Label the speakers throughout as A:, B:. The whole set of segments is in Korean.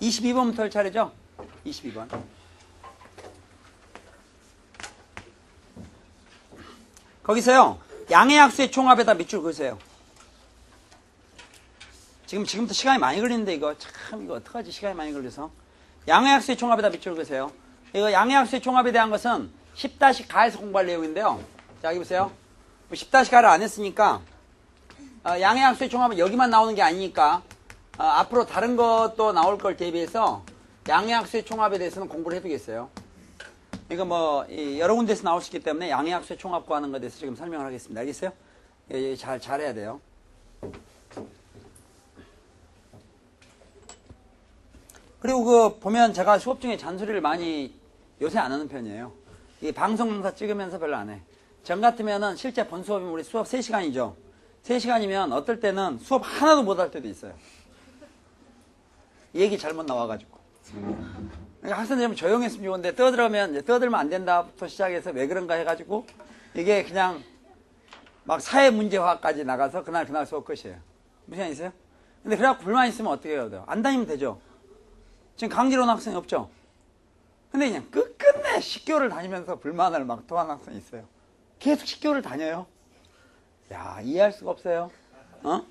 A: 22번부터 할 차례죠? 22번. 거기서요, 양의 약수의 총합에다 밑줄 그으세요. 지금부터 시간이 많이 걸리는데 이거 어떡하지? 시간이 많이 걸려서. 양의 약수의 총합에다 밑줄 그으세요. 이거 양의 약수의 총합에 대한 것은 10-가에서 공부할 내용인데요. 자, 여기 보세요. 10-가를 안 했으니까, 양의 약수의 총합은 여기만 나오는 게 아니니까, 앞으로 다른 것도 나올 걸 대비해서 양의 약수의 총합에 대해서는 공부를 해두겠어요. 이거 뭐, 여러 군데서 나올 수 있기 때문에 양의 약수의 총합 구하는 것에 대해서 지금 설명을 하겠습니다. 알겠어요? 잘해야 돼요. 그리고 보면 제가 수업 중에 잔소리를 많이 요새 안 하는 편이에요. 이 방송사 찍으면서 별로 안 해. 전 같으면은 실제 본 수업이면 우리 수업 3시간이죠. 3시간이면 어떨 때는 수업 하나도 못 할 때도 있어요. 얘기 잘못 나와가지고. 그러니까 학생들 좀 조용했으면 좋은데 떠들면 안 된다부터 시작해서 왜 그런가 해가지고 이게 그냥 막 사회 문제화까지 나가서 그날 수업 끝이에요. 무슨 말 있어요? 근데 그래갖고 불만 있으면 어떻게 해야 돼요? 안 다니면 되죠. 지금 강제로 온 학생이 없죠. 근데 그냥 끝끝내 10개월을 다니면서 불만을 막 토하는 학생이 있어요. 계속 10개월을 다녀요. 야, 이해할 수가 없어요. 어?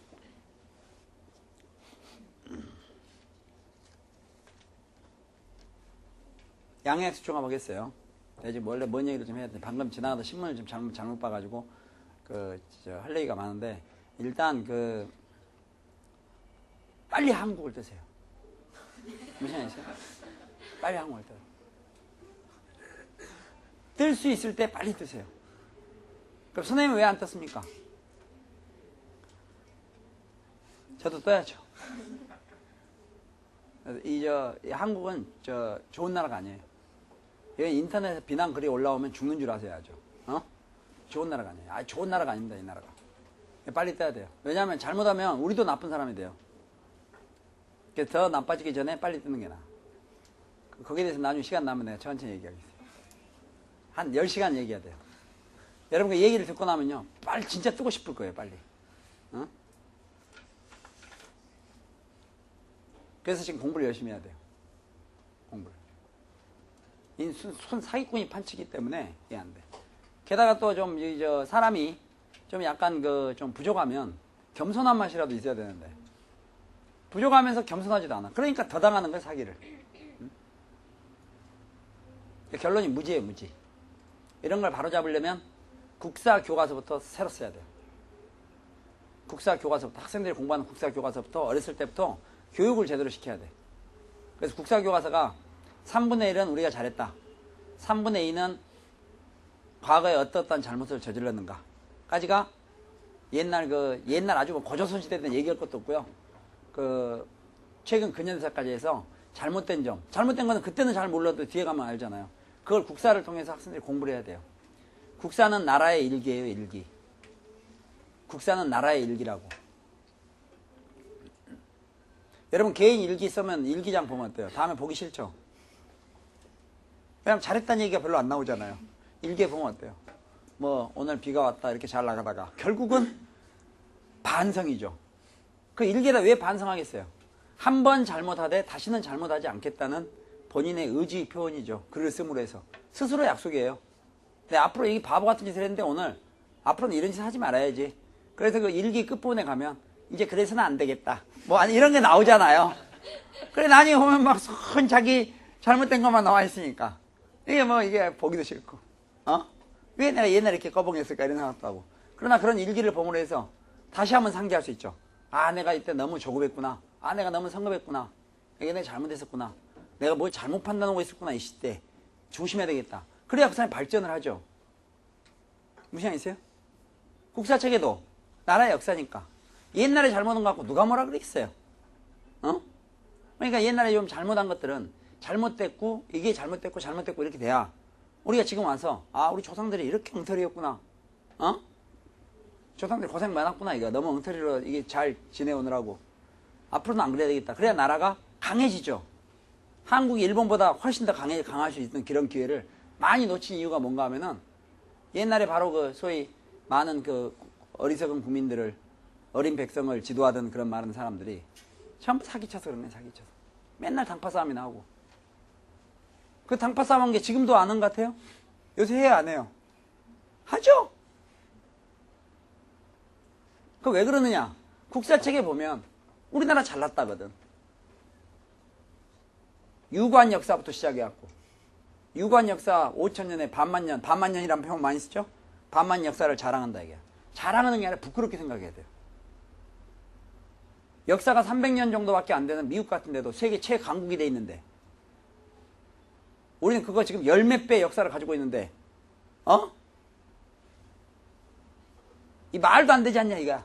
A: 양의 약수 총합 하겠어요. 내가 지금 원래 뭔 얘기를 좀 해야 돼. 방금 지나가다 신문을 좀 잘못 봐가지고, 할 얘기가 많은데, 일단 빨리 한국을 뜨세요. 무슨 말이세요? 빨리 한국을 떠요. 뜰 수 있을 때 빨리 뜨세요. 그럼 선생님은 왜 안 떴습니까? 저도 떠야죠. 이 한국은 좋은 나라가 아니에요. 여기 인터넷에 비난 글이 올라오면 죽는 줄 아셔야죠. 좋은 나라가 아니에요. 좋은 나라가 아닙니다, 이 나라가. 빨리 떠야 돼요. 왜냐하면 잘못하면 우리도 나쁜 사람이 돼요. 그래서 더 나빠지기 전에 빨리 뜨는 게 나아. 거기에 대해서 나중에 시간 나면 내가 천천히 얘기하겠어요. 한 10시간 얘기해야 돼요. 여러분 그 얘기를 듣고 나면요, 빨리 진짜 뜨고 싶을 거예요, 빨리. 그래서 지금 공부를 열심히 해야 돼요. 공부를. 손 사기꾼이 판치기 때문에 이게 안 돼. 게다가 또 좀 사람이 좀 약간 좀 부족하면 겸손한 맛이라도 있어야 되는데 부족하면서 겸손하지도 않아. 그러니까 더 당하는 거야, 사기를. 결론이 무지예요, 무지. 이런 걸 바로잡으려면 국사 교과서부터 새로 써야 돼요. 국사 교과서부터, 학생들이 공부하는 국사 교과서부터 어렸을 때부터 교육을 제대로 시켜야 돼. 그래서 국사 교과서가 3분의 1은 우리가 잘했다. 3분의 2는 과거에 어떤 잘못을 저질렀는가. 까지가 옛날 아주 고조선 시대 때는 얘기할 것도 없고요. 최근 근현대사까지 해서 잘못된 거는 그때는 잘 몰라도 뒤에 가면 알잖아요. 그걸 국사를 통해서 학생들이 공부를 해야 돼요. 국사는 나라의 일기예요, 일기. 국사는 나라의 일기라고. 여러분 개인 일기 쓰면 일기장 보면 어때요? 다음에 보기 싫죠? 왜냐면 잘했다는 얘기가 별로 안 나오잖아요. 일기에 보면 어때요? 오늘 비가 왔다 이렇게 잘 나가다가 결국은 반성이죠. 그 일기에다 왜 반성하겠어요? 한 번 잘못하되 다시는 잘못하지 않겠다는 본인의 의지 표현이죠. 글을 씀으로 해서. 스스로 약속이에요. 근데 앞으로 이 바보 같은 짓을 했는데 오늘 앞으로는 이런 짓 하지 말아야지. 그래서 그 일기 끝부분에 가면 이제 그래서는 안 되겠다. 아니 이런 게 나오잖아요. 그래 나중에 보면 막 손 자기 잘못된 것만 나와 있으니까 이게 보기도 싫고 왜 내가 옛날에 이렇게 꺼벙했을까 이런 생각도 하고. 그러나 그런 일기를 보므로 해서 다시 한번 상기할 수 있죠. 내가 이때 너무 조급했구나. 내가 너무 성급했구나. 이게 내가 잘못했었구나. 내가 뭘 잘못 판단하고 있었구나 이 시대. 조심해야 되겠다. 그래야 그 사람이 발전을 하죠. 무시한 있어요? 국사책에도 나라의 역사니까 옛날에 잘못한 거 갖고 누가 뭐라 그랬어요? 그러니까 옛날에 좀 잘못한 것들은 잘못됐고 이게 잘못됐고 이렇게 돼야 우리가 지금 와서 우리 조상들이 이렇게 엉터리였구나. 조상들이 고생 많았구나. 이거 너무 엉터리로 이게 잘 지내오느라고 앞으로는 안 그래야 되겠다. 그래야 나라가 강해지죠. 한국이 일본보다 훨씬 더 강할 수 있는 그런 기회를 많이 놓친 이유가 뭔가 하면은 옛날에 바로 소위 많은 어리석은 국민들을, 어린 백성을 지도하던 그런 많은 사람들이 전부 사기쳐서 그런 거예요, 사기쳐서. 맨날 당파 싸움이나 하고. 그 당파 싸움 한 게 지금도 아는 것 같아요? 요새 해요, 안 해요? 하죠? 그 왜 그러느냐? 국사책에 보면 우리나라 잘났다거든. 유관 역사부터 시작해갖고. 유관 역사 5천년에 반만년이라는 표현 많이 쓰죠? 반만 역사를 자랑한다, 이게. 자랑하는 게 아니라 부끄럽게 생각해야 돼요. 역사가 300년 정도밖에 안 되는 미국 같은 데도 세계 최강국이 돼 있는데, 우리는 그거 지금 열 몇 배 역사를 가지고 있는데, 이 말도 안 되지 않냐, 이거.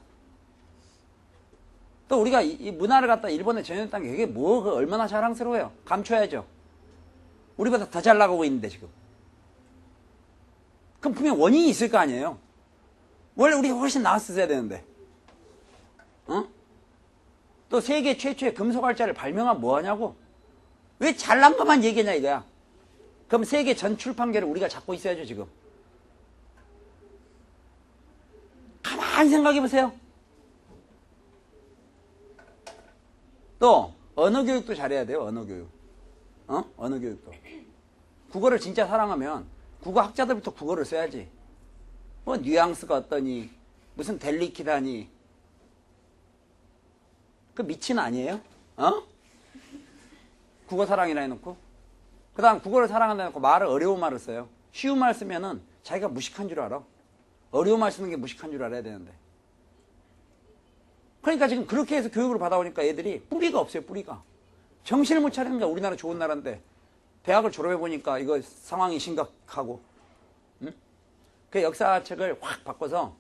A: 또 우리가 이 문화를 갖다 일본에 전염했다는 게 이게 뭐, 얼마나 자랑스러워요. 감춰야죠. 우리보다 더 잘 나가고 있는데, 지금. 그럼 분명 원인이 있을 거 아니에요. 원래 우리가 훨씬 나았어야 되는데. 또 세계 최초의 금속활자를 발명한 뭐 하냐고? 왜 잘난 것만 얘기하냐, 이거야. 그럼 세계 전 출판계를 우리가 잡고 있어야죠, 지금. 가만히 생각해 보세요. 또 언어 교육도 잘해야 돼요. 언어 교육. 언어 교육도. 국어를 진짜 사랑하면 국어 학자들부터 국어를 써야지. 뭐 뉘앙스가 어떠니, 무슨 델리키다니. 그 미친 아니에요? 국어 사랑이라 해놓고. 그 다음 국어를 사랑한다 해놓고 말을 어려운 말을 써요. 쉬운 말 쓰면은 자기가 무식한 줄 알아. 어려운 말 쓰는 게 무식한 줄 알아야 되는데. 그러니까 지금 그렇게 해서 교육을 받아오니까 애들이 뿌리가 없어요, 뿌리가. 정신을 못 차리는 게 우리나라 좋은 나라인데, 대학을 졸업해보니까 이거 상황이 심각하고, 그 역사책을 확 바꿔서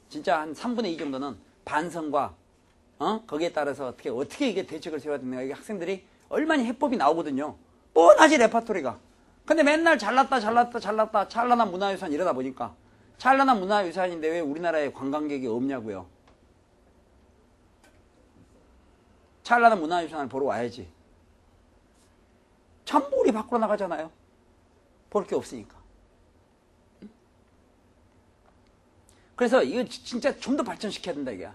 A: 진짜 한 3분의 2 정도는 반성과, 거기에 따라서 어떻게 이게 대책을 세워야 되는가, 이게 학생들이 얼마나 해법이 나오거든요. 뻔하지, 레파토리가. 근데 맨날 잘났다, 찬란한 문화유산 이러다 보니까, 찬란한 문화유산인데 왜 우리나라에 관광객이 없냐고요. 찬란한 문화유산을 보러 와야지. 전부 우리 밖으로 나가잖아요. 볼 게 없으니까. 그래서 이거 진짜 좀 더 발전시켜야 된다, 이게.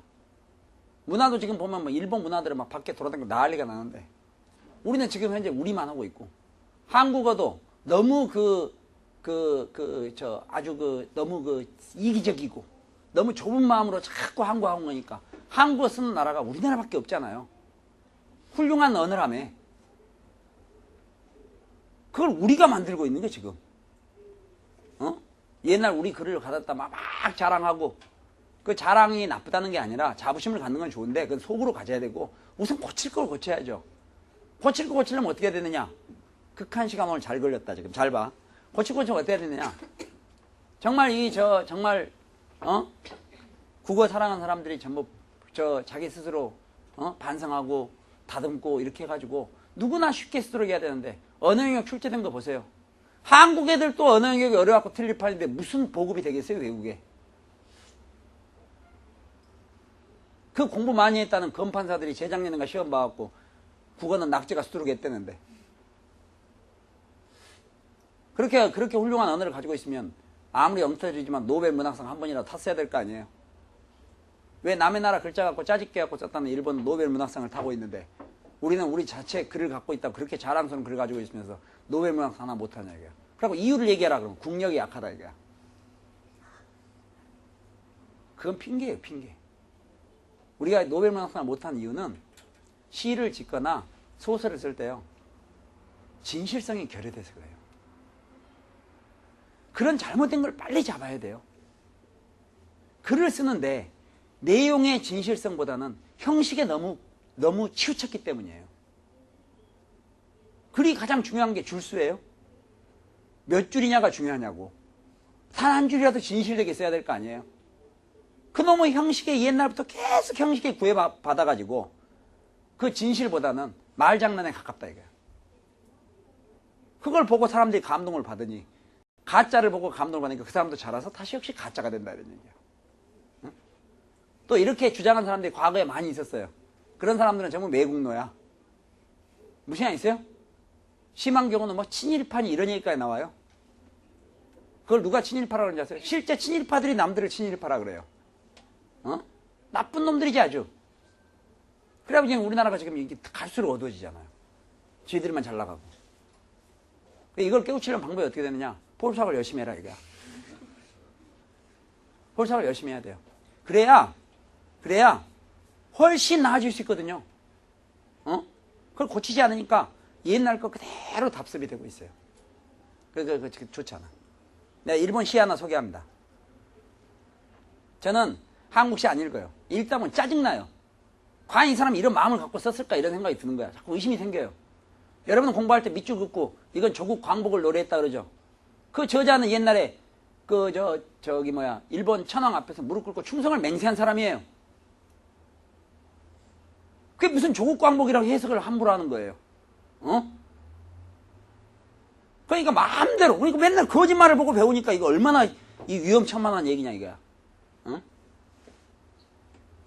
A: 문화도 지금 보면 뭐 일본 문화들은 막 밖에 돌아다니고 난리가 나는데, 우리는 지금 현재 우리만 하고 있고, 한국어도 너무 너무 이기적이고, 너무 좁은 마음으로 자꾸 한국어 하는 거니까, 한국어 쓰는 나라가 우리나라밖에 없잖아요. 훌륭한 언어라며. 그걸 우리가 만들고 있는 게 지금. 옛날 우리 글을 갖다 막 자랑하고, 그 자랑이 나쁘다는 게 아니라 자부심을 갖는 건 좋은데, 그건 속으로 가져야 되고, 우선 고칠 걸 고쳐야죠. 고칠 거 고치려면 어떻게 해야 되느냐? 극한 시간 오늘 잘 걸렸다, 지금. 잘 봐. 고치면 어떻게 해야 되느냐? 정말 국어 사랑하는 사람들이 전부 자기 스스로, 반성하고, 다듬고, 이렇게 해가지고, 누구나 쉽게 쓰도록 해야 되는데, 언어 영역 출제된 거 보세요. 한국 애들 또 언어 영역이 어려워갖고 틀릴 판인데 무슨 보급이 되겠어요, 외국에? 그 공부 많이 했다는 검판사들이 재작년인가 시험 봐갖고 국어는 낙제가 수두룩했다는데. 그렇게 훌륭한 언어를 가지고 있으면 아무리 엉터리지만 노벨 문학상 한 번이라도 탔어야 될 거 아니에요. 왜 남의 나라 글자 갖고 짜집게 갖고 썼다는 일본은 노벨 문학상을 타고 있는데, 우리는 우리 자체 글을 갖고 있다고 그렇게 자랑스러운 글을 가지고 있으면서 노벨 문학상 하나 못하냐, 이거야. 그리고 이유를 얘기하라 그러면 국력이 약하다, 이거야. 그건 핑계예요, 핑계. 우리가 노벨 문학상을 못한 이유는 시를 짓거나 소설을 쓸 때요, 진실성이 결여돼서 그래요. 그런 잘못된 걸 빨리 잡아야 돼요. 글을 쓰는데 내용의 진실성보다는 형식에 너무 치우쳤기 때문이에요. 글이 가장 중요한 게 줄수예요. 몇 줄이냐가 중요하냐고. 단 한 줄이라도 진실되게 써야 될 거 아니에요. 그놈의 형식에 옛날부터 계속 형식에 구애받아가지고 그 진실보다는 말장난에 가깝다, 이거야. 그걸 보고 사람들이 감동을 받으니, 가짜를 보고 감동을 받으니까 그 사람도 자라서 다시 역시 가짜가 된다, 이런 얘기야. 응? 또 이렇게 주장한 사람들이 과거에 많이 있었어요. 그런 사람들은 전부 매국노야. 무시한 있어요? 심한 경우는 뭐 친일파니 이런 얘기까지 나와요. 그걸 누가 친일파라고 그러는지 아세요? 실제 친일파들이 남들을 친일파라 그래요. 나쁜 놈들이지, 아주. 그래야 지금 우리나라가 지금 이게 갈수록 어두워지잖아요. 쥐들만 잘 나가고. 이걸 깨우치려는 방법이 어떻게 되느냐? 폴수학을 열심히 해라, 이거야. 폴수학을 열심히 해야 돼요. 그래야 훨씬 나아질 수 있거든요. 그걸 고치지 않으니까 옛날 거 그대로 답습이 되고 있어요. 그거 좋잖아. 내가 일본 시 하나 소개합니다. 저는 한국 시 안 읽어요. 읽다 보면 짜증나요. 과연 이 사람이 이런 마음을 갖고 썼을까 이런 생각이 드는 거야. 자꾸 의심이 생겨요. 여러분은 공부할 때 밑줄 긋고 이건 조국 광복을 노래했다 그러죠. 그 저자는 옛날에 일본 천황 앞에서 무릎 꿇고 충성을 맹세한 사람이에요. 그게 무슨 조국 광복이라고 해석을 함부로 하는 거예요. 그러니까 마음대로, 그러니까 맨날 거짓말을 보고 배우니까 이거 얼마나 이 위험천만한 얘기냐 이거야.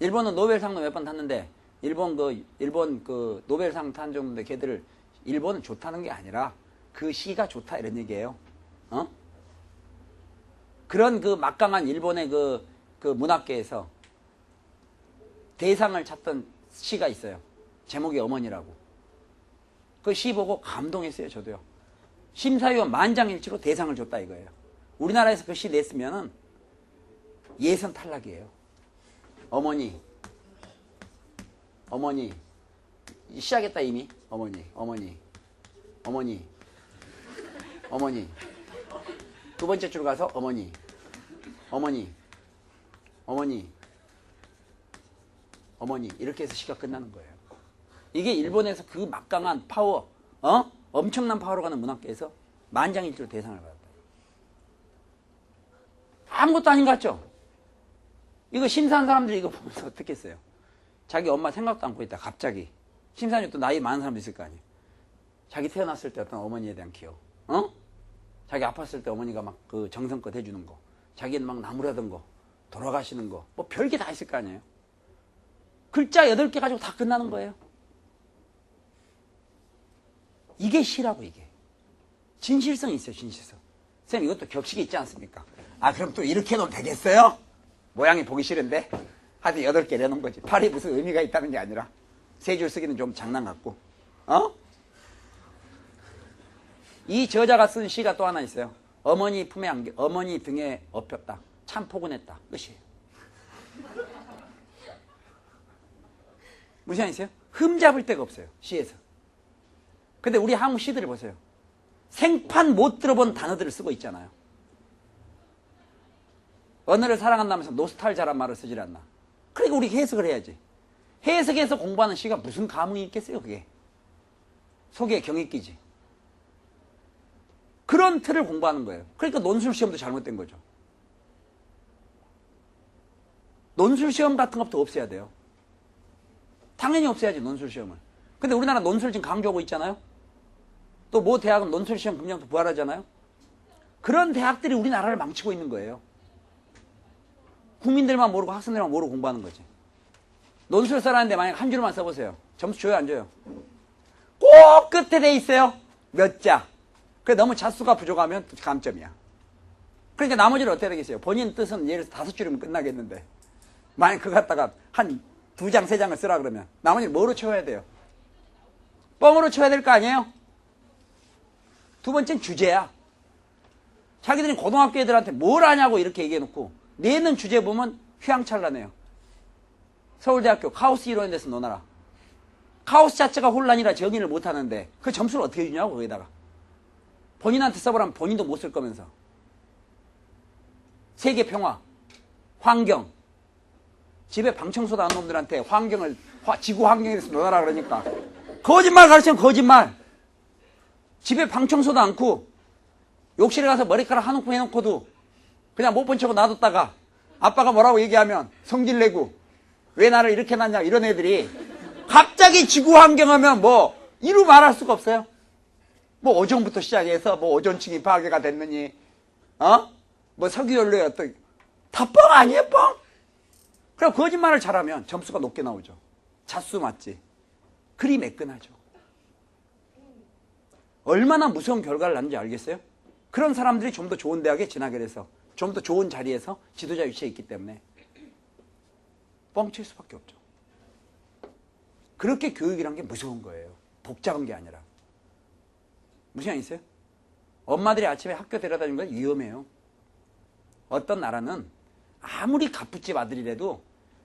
A: 일본은 노벨상도 몇 번 탔는데 일본 그 노벨상 탄 정도인데 걔들을 일본은 좋다는 게 아니라 그 시가 좋다 이런 얘기예요. 그런 그 막강한 일본의 그 문학계에서 대상을 찾던 시가 있어요. 제목이 어머니라고. 그 시 보고 감동했어요, 저도요. 심사위원 만장일치로 대상을 줬다 이거예요. 우리나라에서 그 시 냈으면은 예선 탈락이에요. 어머니 시작했다 이미. 어머니 두 번째 줄 가서 어머니 이렇게 해서 시가 끝나는 거예요. 이게 일본에서 그 막강한 파워, 엄청난 파워로 가는 문학계에서 만장일치로 대상을 받았다. 아무것도 아닌 것 같죠? 이거 심사한 사람들이 이거 보면서 어떻게 했어요? 자기 엄마 생각도 않고 있다 갑자기 심사위원 또 나이 많은 사람도 있을 거 아니에요. 자기 태어났을 때 어떤 어머니에 대한 기억, 자기 아팠을 때 어머니가 막 그 정성껏 해주는 거, 자기는 막 나무라던 거, 돌아가시는 거, 뭐 별게 다 있을 거 아니에요. 글자 8개 가지고 다 끝나는 거예요. 이게 시라고, 이게. 진실성이 있어요, 진실성. 선생님, 이것도 격식이 있지 않습니까? 아, 그럼 또 이렇게 해놓으면 되겠어요? 모양이 보기 싫은데? 하여튼 8개 내놓은 거지. 팔이 무슨 의미가 있다는 게 아니라. 3줄 쓰기는 좀 장난 같고. 이 저자가 쓴 시가 또 하나 있어요. 어머니 품에 안겨, 어머니 등에 업혔다. 참 포근했다. 끝이에요. 무슨 말이세요? 흠 잡을 데가 없어요, 시에서. 근데 우리 한국 시들을 보세요. 생판 못 들어본 단어들을 쓰고 있잖아요. 언어를 사랑한다면서 노스탈자란 말을 쓰질 않나. 그러니까 우리 해석을 해야지. 해석해서 공부하는 시가 무슨 감흥이 있겠어요, 그게. 속에 경이 끼지. 그런 틀을 공부하는 거예요. 그러니까 논술시험도 잘못된 거죠. 논술시험 같은 것부터 없애야 돼요. 당연히 없애야지, 논술시험을. 근데 우리나라 논술 지금 강조하고 있잖아요. 또 뭐 대학은 논술시험 금년도 부활하잖아요. 그런 대학들이 우리나라를 망치고 있는 거예요. 국민들만 모르고 학생들만 모르고 공부하는 거지. 논술 써라는데 만약 한 줄만 써보세요. 점수 줘요, 안 줘요? 꼭 끝에 돼 있어요. 몇 자. 그래, 너무 자수가 부족하면 감점이야. 그러니까 나머지를 어떻게 되겠어요? 본인 뜻은 예를 들어서 5줄이면 끝나겠는데 만약 그거 갖다가 한 2장, 3장을 쓰라 그러면 나머지를 뭐로 채워야 돼요? 뻥으로 채워야 될 거 아니에요? 두 번째는 주제야. 자기들이 고등학교 애들한테 뭘 아냐고 이렇게 얘기해놓고 내는 주제 보면 휘황찬란해요. 서울대학교 카오스 이론에 대해서 논하라. 카오스 자체가 혼란이라 정의를 못하는데 그 점수를 어떻게 주냐고 거기다가. 본인한테 써보라면 본인도 못 쓸 거면서. 세계 평화, 환경. 집에 방청소도 안 놈들한테 환경을, 지구 환경에 대해서 논하라 그러니까. 거짓말 가르치면 거짓말. 집에 방청소도 않고 욕실에 가서 머리카락 한 움큼 해놓고도 그냥 못 본 척하고 놔뒀다가 아빠가 뭐라고 얘기하면 성질 내고 왜 나를 이렇게 놨냐 이런 애들이 갑자기 지구 환경하면 뭐 이루 말할 수가 없어요. 뭐 오존부터 시작해서 뭐 오존층이 파괴가 됐느니 뭐 석유연료에 어떤 다 뻥 아니에요, 뻥? 그럼 거짓말을 잘하면 점수가 높게 나오죠. 자수 맞지. 그리 매끈하죠. 얼마나 무서운 결과를 낳는지 알겠어요? 그런 사람들이 좀 더 좋은 대학에 진학을 해서 좀 더 좋은 자리에서 지도자 위치에 있기 때문에 뻥칠 수밖에 없죠. 그렇게 교육이란 게 무서운 거예요. 복잡한 게 아니라. 무슨 말 있어요? 엄마들이 아침에 학교 데려다 주는 건 위험해요. 어떤 나라는 아무리 갑부집 아들이라도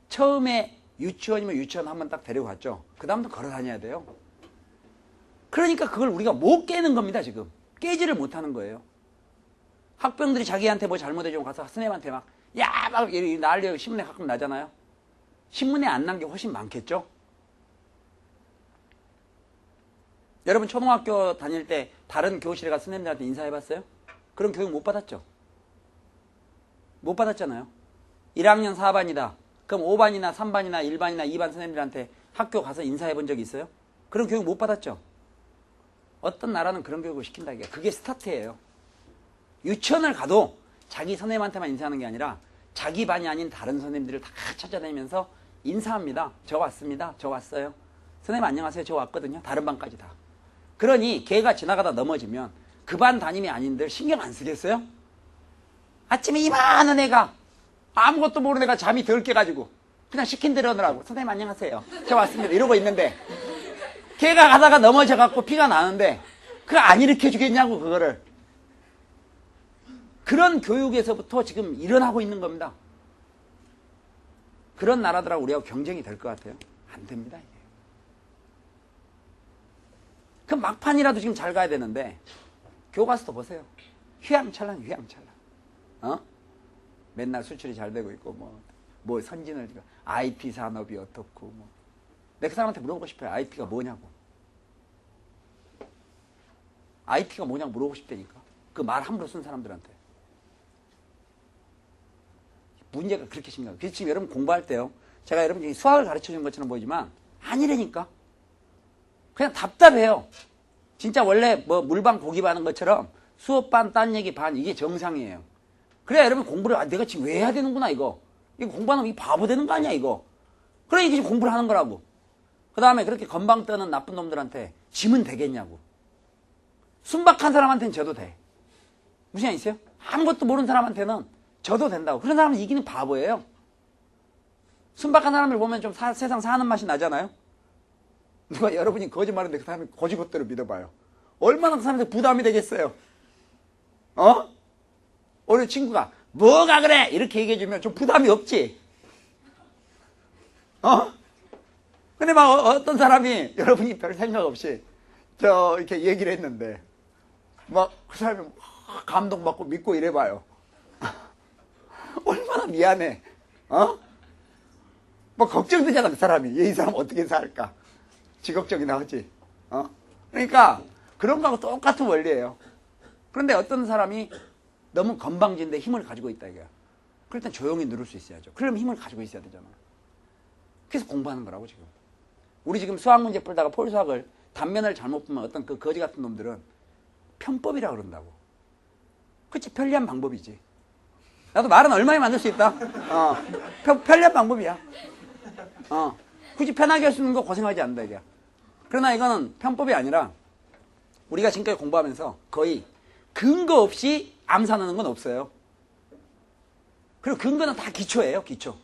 A: 처음에 유치원이면 유치원 한번 딱 데려갔죠. 그 다음부터 걸어 다녀야 돼요. 그러니까 그걸 우리가 못 깨는 겁니다, 지금. 깨지를 못하는 거예요. 학병들이 자기한테 뭐 잘못해주면 가서 선생님한테 막, 야! 막 난리 신문에 가끔 나잖아요. 신문에 안 난 게 훨씬 많겠죠? 여러분 초등학교 다닐 때 다른 교실에 가서 선생님들한테 인사해봤어요? 그런 교육 못 받았죠? 못 받았잖아요. 1학년 4반이다. 그럼 5반이나 3반이나 1반이나 2반 선생님들한테 학교 가서 인사해본 적이 있어요? 그런 교육 못 받았죠? 어떤 나라는 그런 교육을 시킨다 이게. 그게 스타트예요. 유치원을 가도 자기 선생님한테만 인사하는 게 아니라 자기 반이 아닌 다른 선생님들을 다 찾아다니면서 인사합니다. 저 왔습니다. 저 왔어요. 선생님 안녕하세요. 저 왔거든요. 다른 반까지 다. 그러니 걔가 지나가다 넘어지면 그 반 담임이 아닌들 신경 안 쓰겠어요? 아침에 이만한 애가 아무것도 모르는 애가 잠이 덜 깨가지고 그냥 시킨 대로 하느라고 선생님 안녕하세요. 저 왔습니다. 이러고 있는데 걔가 가다가 넘어져갖고 피가 나는데 그거 안 일으켜 주겠냐고 그거를. 그런 교육에서부터 지금 일어나고 있는 겁니다. 그런 나라들하고 우리하고 경쟁이 될 것 같아요? 안 됩니다. 이게. 그 막판이라도 지금 잘 가야 되는데 교과서도 보세요. 휘황찬란 휘황찬란. 맨날 수출이 잘 되고 있고 뭐 선진을 IP 산업이 어떻고 뭐. 내가 그 사람한테 물어보고 싶어요. IP가 뭐냐고. IP가 뭐냐고 물어보고 싶다니까. 그 말 함부로 쓴 사람들한테. 문제가 그렇게 심각해요. 그래서 지금 여러분 공부할 때요. 제가 여러분 수학을 가르쳐 주는 것처럼 보이지만 아니라니까. 그냥 답답해요. 진짜 원래 뭐 물반 고기 바는 것처럼 수업 반, 딴 얘기 반 이게 정상이에요. 그래야 여러분 공부를 내가 지금 왜 해야 되는구나 이거. 이거 공부하면 이 바보 되는 거 아니야 이거. 그래 이게 지금 공부를 하는 거라고. 그 다음에 그렇게 건방 떠는 나쁜 놈들한테 지면 되겠냐고. 순박한 사람한테는 져도 돼. 무슨 말이 있어요? 아무것도 모르는 사람한테는 져도 된다고. 그런 사람은 이기는 바보예요. 순박한 사람을 보면 좀 세상 사는 맛이 나잖아요. 누가 여러분이 거짓말인데 그 사람이 거짓것대로 믿어봐요. 얼마나 그 사람한테 부담이 되겠어요. 우리 친구가 뭐가 그래 이렇게 얘기해주면 좀 부담이 없지. 근데 막 어떤 사람이 여러분이 별 생각 없이 이렇게 얘기를 했는데 막 그 사람이 감동받고 믿고 이래봐요. 얼마나 미안해. 뭐 걱정되잖아 그 사람이. 이 사람 어떻게 살까. 지 걱정이 나오지. 그러니까 그런 거하고 똑같은 원리예요. 그런데 어떤 사람이 너무 건방진데 힘을 가지고 있다 이거야. 그럴 땐 조용히 누를 수 있어야죠. 그러면 힘을 가지고 있어야 되잖아. 그래서 공부하는 거라고 지금. 우리 지금 수학 문제 풀다가 폴수학을 단면을 잘못 보면 어떤 그 거지 같은 놈들은 편법이라고 그런다고. 그치 편리한 방법이지. 나도 말은 얼마나 만들 수 있다. 편리한 방법이야. 굳이 편하게 할 수 있는 거 고생하지 않는다 이게. 그러나 이거는 편법이 아니라 우리가 지금까지 공부하면서 거의 근거 없이 암산하는 건 없어요. 그리고 근거는 다 기초예요. 기초.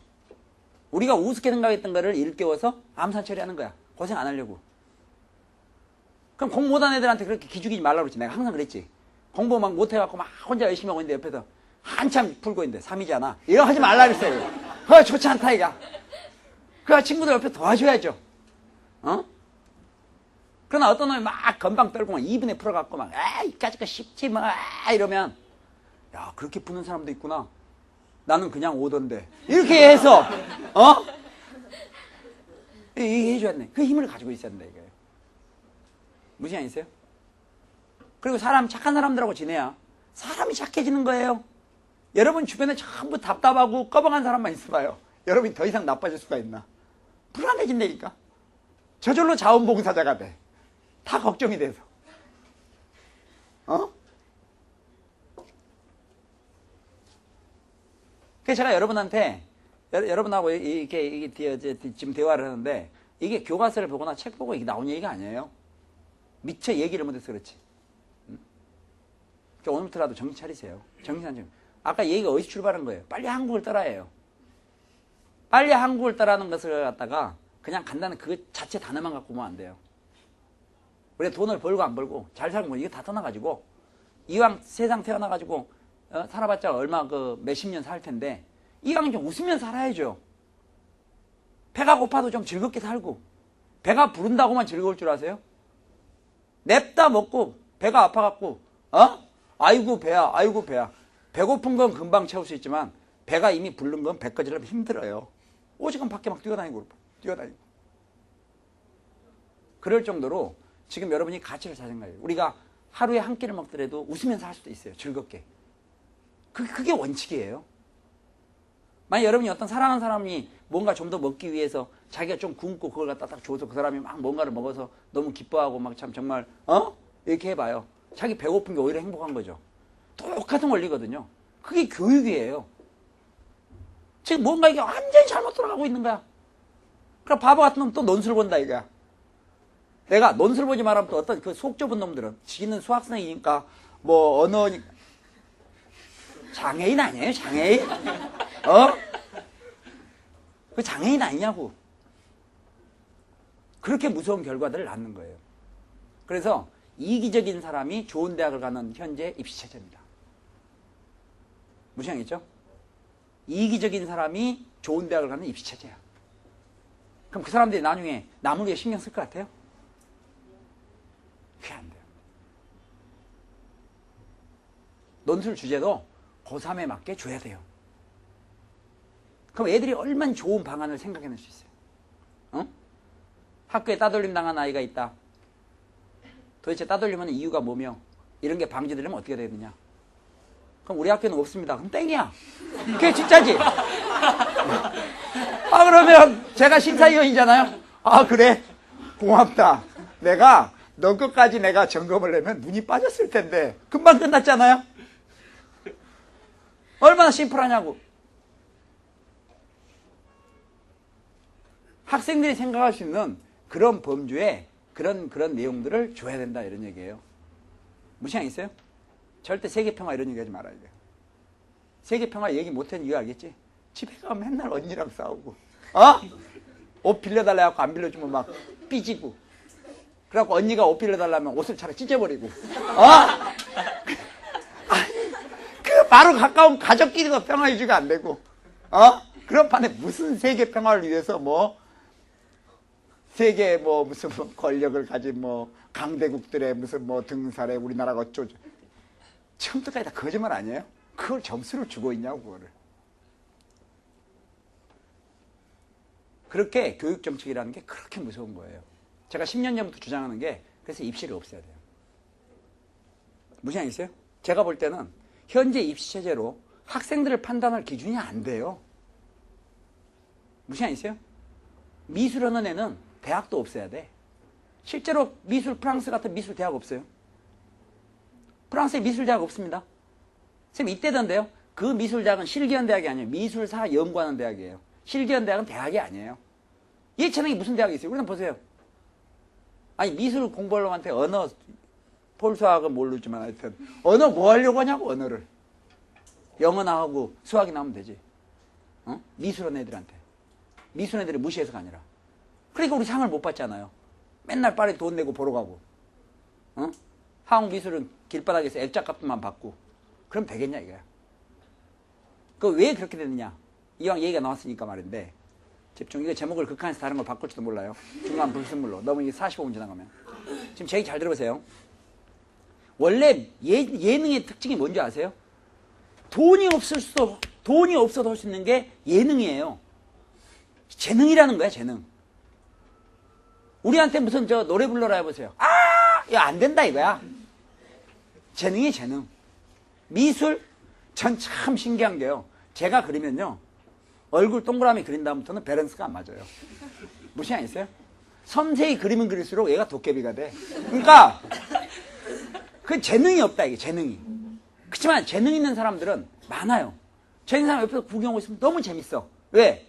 A: 우리가 우습게 생각했던 거를 일깨워서 암산 처리하는 거야. 고생 안 하려고. 그럼 공부 못하는 애들한테 그렇게 기죽이지 말라고 그랬지. 내가 항상 그랬지. 공부 막 못해갖고 막 혼자 열심히 하고 있는데 옆에서 한참 풀고 있는데 3이잖아. 이거 하지 말라 그랬어요. 그거 좋지 않다 이가. 그 친구들 옆에 도와줘야죠. 그러나 어떤 놈이 막 건방 떨고 막 2분에 풀어갖고 막 이까짓 거 쉽지 뭐 이러면 야 그렇게 푸는 사람도 있구나. 나는 그냥 오던데. 이렇게 해서 얘기해줘야 돼. 그 힘을 가지고 있어야 된다 이거예요. 무슨 말 있어요? 그리고 착한 사람들하고 지내야 사람이 착해지는 거예요. 여러분 주변에 전부 답답하고 꺼벙한 사람만 있어봐요. 여러분이 더 이상 나빠질 수가 있나? 불안해진다니까. 저절로 자원봉사자가 돼. 다 걱정이 돼서. 그래서 제가 여러분한테, 여러분하고 이게 지금 대화를 하는데, 이게 교과서를 보거나 책 보고 이게 나온 얘기가 아니에요. 미처 얘기를 못해서 그렇지. 그러니까 오늘부터라도 정신 차리세요. 아까 얘기가 어디서 출발한 거예요? 빨리 한국을 떠나야 해요. 빨리 한국을 떠나는 것을 갖다가 그냥 간단한 그 자체 단어만 갖고 보면 안 돼요. 우리가 돈을 벌고 안 벌고 잘 살고 이게 다 떠나가지고 이왕 세상 태어나가지고 살아봤자 얼마 그 몇십 년 살 텐데 이왕 좀 웃으면서 살아야죠. 배가 고파도 좀 즐겁게 살고 배가 부른다고만 즐거울 줄 아세요? 냅다 먹고 배가 아파갖고 아이고 배야 아이고 배야. 배고픈 건 금방 채울 수 있지만 배가 이미 부른 건 배 꺼지려면 힘들어요. 오직은 밖에 막 뛰어다니고 그럴 정도로 지금 여러분이 가치를 찾은 거예요. 우리가 하루에 한 끼를 먹더라도 웃으면서 할 수도 있어요. 즐겁게. 그게 원칙이에요. 만약 여러분이 어떤 사랑하는 사람이 뭔가 좀 더 먹기 위해서 자기가 좀 굶고 그걸 갖다 딱 줘서 그 사람이 막 뭔가를 먹어서 너무 기뻐하고 막 참 정말 이렇게 해봐요. 자기 배고픈 게 오히려 행복한 거죠. 똑같은 원리거든요. 그게 교육이에요. 지금 뭔가 이게 완전히 잘못 돌아가고 있는 거야. 그럼 바보 같은 놈 또 논술 본다 이거야. 내가 논술 보지 말하면 또 어떤 그 속 좁은 놈들은 지는 수학생이니까 뭐 언어니까 장애인 아니에요? 장애인? 그 장애인 아니냐고. 그렇게 무서운 결과들을 낳는 거예요. 그래서 이기적인 사람이 좋은 대학을 가는 현재 입시체제입니다. 무슨 얘기죠? 이기적인 사람이 좋은 대학을 가는 입시체제야. 그럼 그 사람들이 나중에 남을 위해 신경 쓸 것 같아요? 그게 안 돼요. 논술 주제도 고3에 맞게 줘야 돼요. 그럼 애들이 얼마나 좋은 방안을 생각해낼 수 있어요. 학교에 따돌림 당한 아이가 있다. 도대체 따돌림하는 이유가 뭐며 이런 게 방지되려면 어떻게 해야 되느냐. 그럼 우리 학교는 없습니다. 그럼 땡이야. 그게 진짜지. 그러면 제가 심사위원이잖아요. 그래 고맙다. 내가 너 끝까지 내가 점검을 내면 눈이 빠졌을 텐데 금방 끝났잖아요. 얼마나 심플하냐고. 학생들이 생각할 수 있는 그런 범주에 그런 내용들을 줘야 된다 이런 얘기예요. 무시한 있어요? 절대 세계평화 이런 얘기하지 말아야 돼요. 세계평화 얘기 못한 이유 알겠지? 집에 가면 맨날 언니랑 싸우고 옷 빌려달라고 안 빌려주면 막 삐지고 그래갖고 언니가 옷 빌려달라면 옷을 차라리 찢어버리고 그 바로 가까운 가족끼리도 평화 유지가 안 되고 그런 판에 무슨 세계 평화를 위해서 뭐 세계 뭐 무슨 권력을 가진 뭐 강대국들의 무슨 뭐 등살에 우리나라가 어쩌죠. 처음부터까지 다 거짓말 아니에요? 그걸 점수를 주고 있냐고 그거를. 그렇게 교육 정책이라는 게 그렇게 무서운 거예요. 제가 10년 전부터 주장하는 게 그래서 입시를 없애야 돼요. 무슨 얘기 있어요? 제가 볼 때는 현재 입시 체제로 학생들을 판단할 기준이 안 돼요. 무슨 얘기 있어요? 미술하는 애는 대학도 없애야 돼. 실제로 프랑스 같은 미술 대학 없어요. 프랑스에 미술 대학 없습니다. 선생님 이때던데요. 그 미술 대학은 실기현 대학이 아니에요. 미술사 연구하는 대학이에요. 실기현 대학은 대학이 아니에요. 예체능이 무슨 대학이 있어요? 우리는 보세요. 아니 미술 공부하려고 언어 폴수학은 모르지만 하여튼 언어 뭐 하려고 하냐고 언어를. 영어나 하고 수학이나 하면 되지. 미술하는 애들한테. 미술 애들이 무시해서가 아니라. 그러니까 우리 상을 못 받잖아요. 맨날 파리 돈 내고 보러 가고. 한국 미술은 길바닥에서 액자값만 받고. 그럼 되겠냐 이거야. 그 왜 그렇게 됐느냐. 이왕 얘기가 나왔으니까 말인데 집중. 이거 제목을 극한에서 다른 걸 바꿀지도 몰라요. 중간 불순물로. 너무 이게 45분 지나가면. 지금 제 얘기 잘 들어보세요. 원래 예능의 특징이 뭔지 아세요? 돈이 없어도 할 수 있는 게 예능이에요. 재능이라는 거야, 재능. 우리한테 무슨 노래 불러라 해보세요. 이거 안 된다 이거야. 재능이 재능. 미술, 전 참 신기한 게요. 제가 그리면요. 얼굴 동그라미 그린 다음부터는 밸런스가 안 맞아요. 무시 안 있어요? 섬세히 그리면 그릴수록 얘가 도깨비가 돼. 그러니까 그 재능이 없다 이게 재능이. 그렇지만 재능 있는 사람들은 많아요. 재능 있는 사람 옆에서 구경하고 있으면 너무 재밌어. 왜?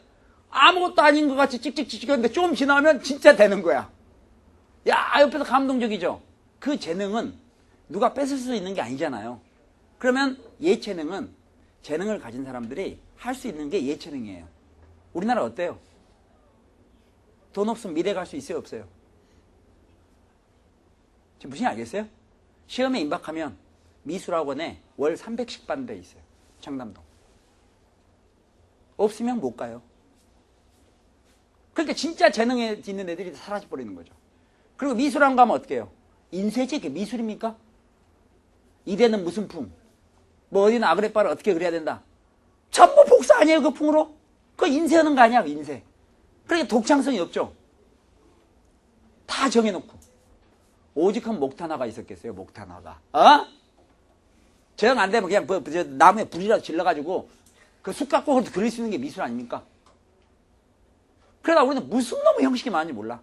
A: 아무것도 아닌 것 같이 찍찍찍찍했는데 좀 지나면 진짜 되는 거야. 야 옆에서 감동적이죠. 그 재능은 누가 뺏을 수 있는 게 아니잖아요. 그러면 예체능은 재능을 가진 사람들이 할 수 있는 게 예체능이에요. 우리나라 어때요? 돈 없으면 미래 갈 수 있어요, 없어요? 지금 무슨 알겠어요? 시험에 임박하면 미술학원에 월 300씩 받는 데 있어요. 청담동. 없으면 못 가요. 그러니까 진짜 재능에 있는 애들이 다 사라져버리는 거죠. 그리고 미술학원 가면 어떻게 해요? 인쇄지 그게 미술입니까? 이대는 무슨 풍? 뭐 어디는 아그레파를 어떻게 그려야 된다? 전부 복사 아니에요, 그 풍으로? 그거 인쇄하는 거 아니야, 인쇄. 그러니까 독창성이 없죠. 다 정해놓고. 오직 한 목탄화가 있었겠어요, 목탄화가. 어? 정 안 되면 그냥 나무에 불이라도 질러가지고 그 숯 갖고 그릴 수 있는 게 미술 아닙니까? 그러다 우리는 무슨 놈의 형식이 많은지 몰라.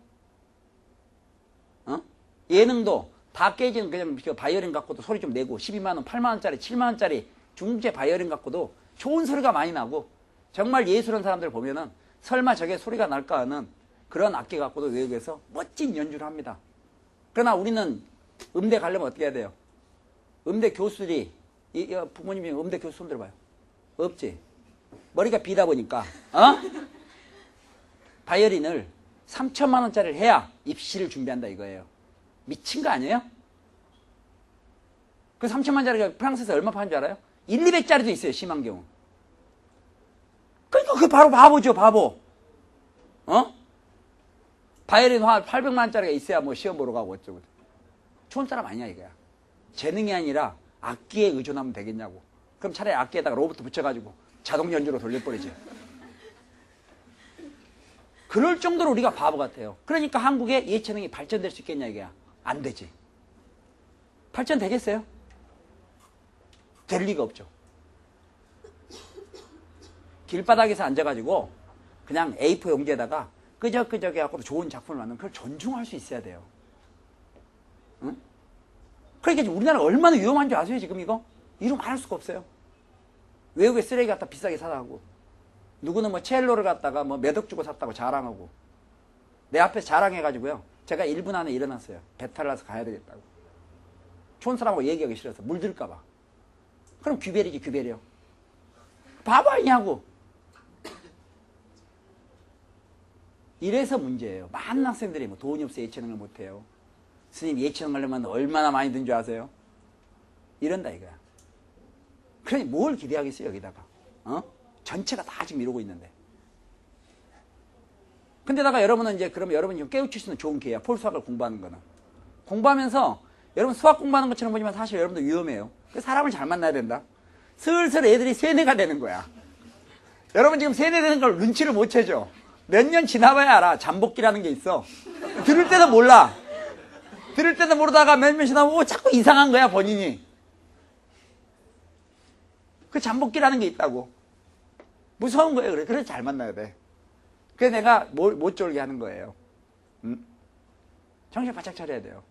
A: 어? 예능도 다 깨지는 그냥 바이올린 갖고도 소리 좀 내고 12만원, 8만원짜리, 7만원짜리 중국제 바이올린 갖고도 좋은 소리가 많이 나고 정말 예술한 사람들 보면은 설마 저게 소리가 날까 하는 그런 악기 갖고도 외국에서 멋진 연주를 합니다. 그러나 우리는 음대 가려면 어떻게 해야 돼요? 음대 교수들이 부모님이 음대 교수 손 들어봐요. 없지. 머리가 비다 보니까 바이올린을 3천만 원짜리를 해야 입시를 준비한다 이거예요. 미친 거 아니에요? 그 3천만 원짜리가 프랑스에서 얼마 파는 줄 알아요? 1, 200짜리도 있어요, 심한 경우. 그러니까 그 바로 바보죠, 바보. 바이올린 800만 원짜리가 있어야 뭐 시험 보러 가고 어쩌고. 좋은 사람 아니야 이거야. 재능이 아니라 악기에 의존하면 되겠냐고. 그럼 차라리 악기에다가 로봇 붙여가지고 자동 연주로 돌려버리지. 그럴 정도로 우리가 바보 같아요. 그러니까 한국의 예체능이 발전될 수 있겠냐 이거야. 안 되지. 발전되겠어요? 될 리가 없죠. 길바닥에서 앉아가지고 그냥 A4 용지에다가 끄적끄적 해갖고 좋은 작품을 만들면 그걸 존중할 수 있어야 돼요. 응? 그러니까 우리나라가 얼마나 위험한 줄 아세요 지금 이거? 이름 안 할 수가 없어요. 외국에 쓰레기 갖다 비싸게 사다 하고 누구는 뭐 첼로를 갖다가 뭐 몇 억 주고 샀다고 자랑하고 내 앞에서 자랑해가지고요. 제가 1분 안에 일어났어요. 배탈 나서 가야 되겠다고. 좋은 사람하고 얘기하기 싫어서 물들까봐. 그럼 규벨이지 규벨이요. 바보 아니냐고. 이래서 문제예요. 많은 학생들이 뭐 돈이 없어 예체능을 못해요. 스님 예체능 하려면 얼마나 많이 든 줄 아세요? 이런다 이거야. 그러니 뭘 기대하겠어요 여기다가. 전체가 다 지금 이러고 있는데. 근데다가 여러분은 이제 그러면 여러분이 좀 깨우칠 수 있는 좋은 기회야. 폴수학을 공부하는 거는. 공부하면서 여러분 수학 공부하는 것처럼 보지만 사실 여러분도 위험해요. 사람을 잘 만나야 된다. 슬슬 애들이 세뇌가 되는 거야. 여러분 지금 세뇌되는 걸 눈치를 못 채죠. 몇 년 지나봐야 알아. 잠복기라는 게 있어. 들을 때도 몰라. 들을 때도 모르다가 몇 년 지나면 자꾸 이상한 거야 본인이. 그 잠복기라는 게 있다고. 무서운 거예요. 그래서 잘 만나야 돼. 그래서 내가 못 졸게 하는 거예요. 정신 바짝 차려야 돼요.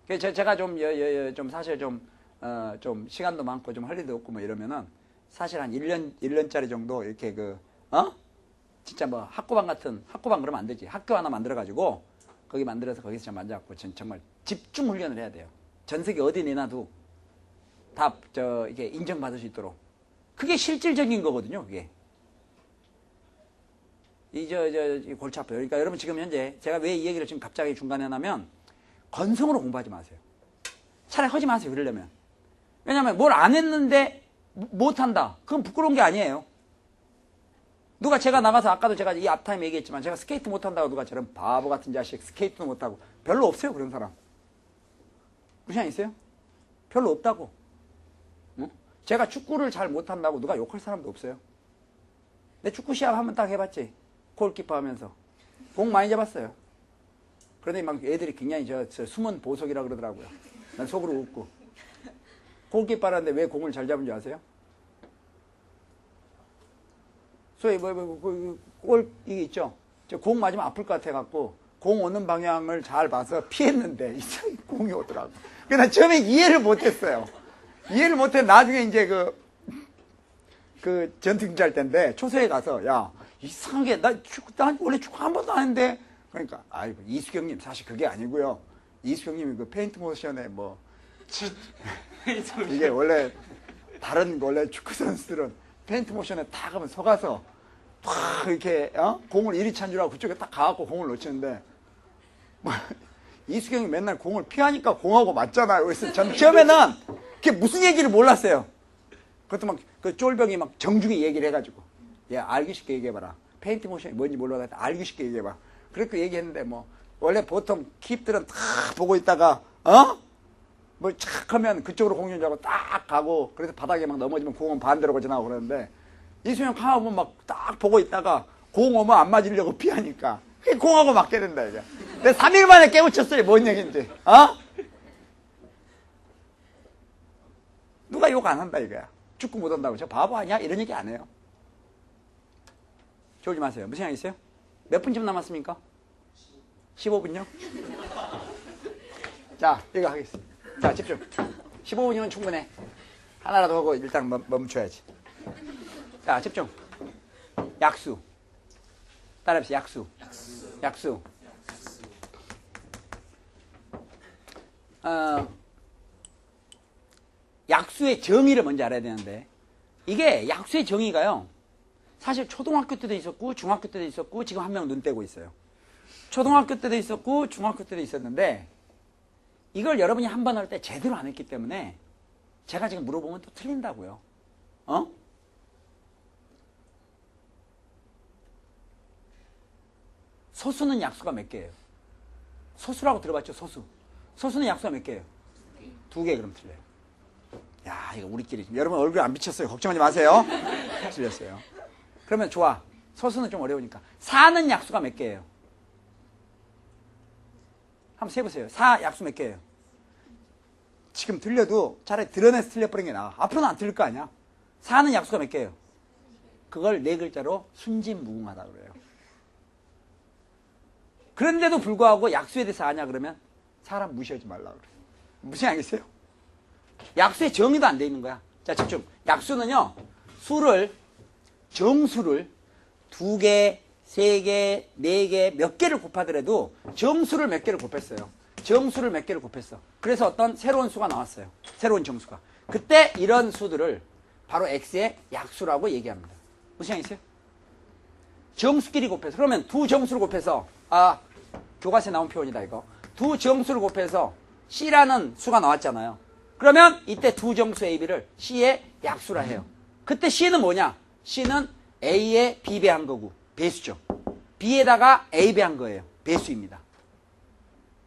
A: 그래서 제가 좀 사실 좀 시간도 많고 좀 할 일도 없고 뭐 이러면은 사실 한 1년짜리 정도 이렇게 진짜 뭐 학고방 그러면 안 되지. 학교 하나 만들어가지고 거기 만들어서 거기서 좀 앉아갖고 정말 집중 훈련을 해야 돼요. 전 세계 어디 내놔도 다 이게 인정받을 수 있도록. 그게 실질적인 거거든요, 그게. 이 골치 아파요. 그러니까 여러분 지금 현재 제가 왜 이 얘기를 지금 갑자기 중간에 하냐면 건성으로 공부하지 마세요. 차라리 하지 마세요, 그러려면. 왜냐면 뭘 안 했는데 못한다. 그건 부끄러운 게 아니에요. 누가 제가 나가서 아까도 제가 이 앞타임 얘기했지만 제가 스케이트 못한다고 누가 저런 바보 같은 자식 스케이트도 못하고 별로 없어요, 그런 사람. 무시 안 있어요? 별로 없다고. 응? 제가 축구를 잘 못한다고 누가 욕할 사람도 없어요. 내 축구 시합 한번 딱 해봤지. 골키퍼 하면서. 공 많이 잡았어요. 그런데 막 애들이 굉장히 저 숨은 보석이라 그러더라고요. 난 속으로 웃고. 골키퍼 하는데 왜 공을 잘 잡은 줄 아세요? 소위 골 이게 있죠. 저 공 맞으면 아플 것 같아갖고 공 오는 방향을 잘 봐서 피했는데 이상하게 공이 오더라고. 그래서 난 처음에 이해를 못했어요. 이해를 못해. 나중에 이제 그 전투경찰 때인데 초소에 가서 야 이상하게 난 원래 축구 한 번도 안 했는데 그러니까 아이고 이수경님 사실 그게 아니고요. 이수경님이 그 페인트 모션에 뭐 이게 원래 다른 원래 축구 선수들은 페인트 모션에 다 가면 속아서 탁 이렇게 공을 이리 찬 줄 알고 그쪽에 딱 가갖고 공을 놓치는데 뭐, 이수경이 맨날 공을 피하니까 공하고 맞잖아요. 그래서 전 처음에는 그게 무슨 얘기를 몰랐어요. 그것도 막 그 쫄병이 막 정중히 얘기를 해가지고 야 알기 쉽게 얘기해봐라. 페인트 모션이 뭔지 몰라도 알기 쉽게 얘기해봐. 그렇게 얘기했는데 뭐 원래 보통 킵들은 다 보고 있다가 뭐 착 하면 그쪽으로 공중 잡고 딱 가고 그래서 바닥에 막 넘어지면 공은 반대로 지나고 그러는데 이수영 강하고 막 딱 보고 있다가 공 오면 안 맞으려고 피하니까 공하고 맞게 된다 이게. 내가 3일 만에 깨우쳤어요. 뭔 얘기인지. 누가 욕 안 한다 이거야. 축구 못한다고 저 바보 아니야? 이런 얘기 안 해요. 졸지 마세요. 무슨 생각 있어요? 몇 분쯤 남았습니까? 15분요? 자, 이거 하겠습니다. 자, 집중. 15분이면 충분해. 하나라도 하고 일단 멈춰야지. 자, 집중. 약수. 따라해보세요. 약수. 약수의 정의를 먼저 알아야 되는데 이게 약수의 정의가요. 사실 초등학교 때도 있었고 중학교 때도 있었고 지금 한 명 눈 떼고 있어요. 초등학교 때도 있었고 중학교 때도 있었는데 이걸 여러분이 한 번 할 때 제대로 안 했기 때문에 제가 지금 물어보면 또 틀린다고요. 소수는 약수가 몇 개예요? 소수라고 들어봤죠? 소수는 약수가 몇 개예요? 2개. 그럼 틀려요. 야, 이거 우리끼리 여러분 얼굴 안 비쳤어요. 걱정하지 마세요. 틀렸어요. 그러면 좋아. 소수는 좀 어려우니까 4는 약수가 몇 개예요? 한번 세보세요. 4 약수 몇 개예요? 지금 들려도 차라리 드러내서 틀려버린 게 나아. 앞으로는 안 틀릴 거 아니야. 4는 약수가 몇 개예요? 그걸 4글자로 순진무궁하다 그래요. 그런데도 불구하고 약수에 대해서 아냐 그러면 사람 무시하지 말라 그래요. 무슨 알겠어요? 약수의 정의도 안 돼 있는 거야. 자, 집중. 약수는요, 정수를 2개, 3개, 4개, 몇 개를 곱하더라도 정수를 몇 개를 곱했어요. 정수를 몇 개를 곱했어. 그래서 어떤 새로운 수가 나왔어요. 새로운 정수가. 그때 이런 수들을 바로 X의 약수라고 얘기합니다. 무슨 얘기 있어요? 정수끼리 곱해서. 그러면 두 정수를 곱해서, 교과서에 나온 표현이다, 이거. 두 정수를 곱해서 C라는 수가 나왔잖아요. 그러면 이때 두 정수 A, B를 C의 약수라 해요. 그때 C는 뭐냐? C는 A에 비배한 거고, 배수죠. B에다가 A 배한 거예요. 배수입니다.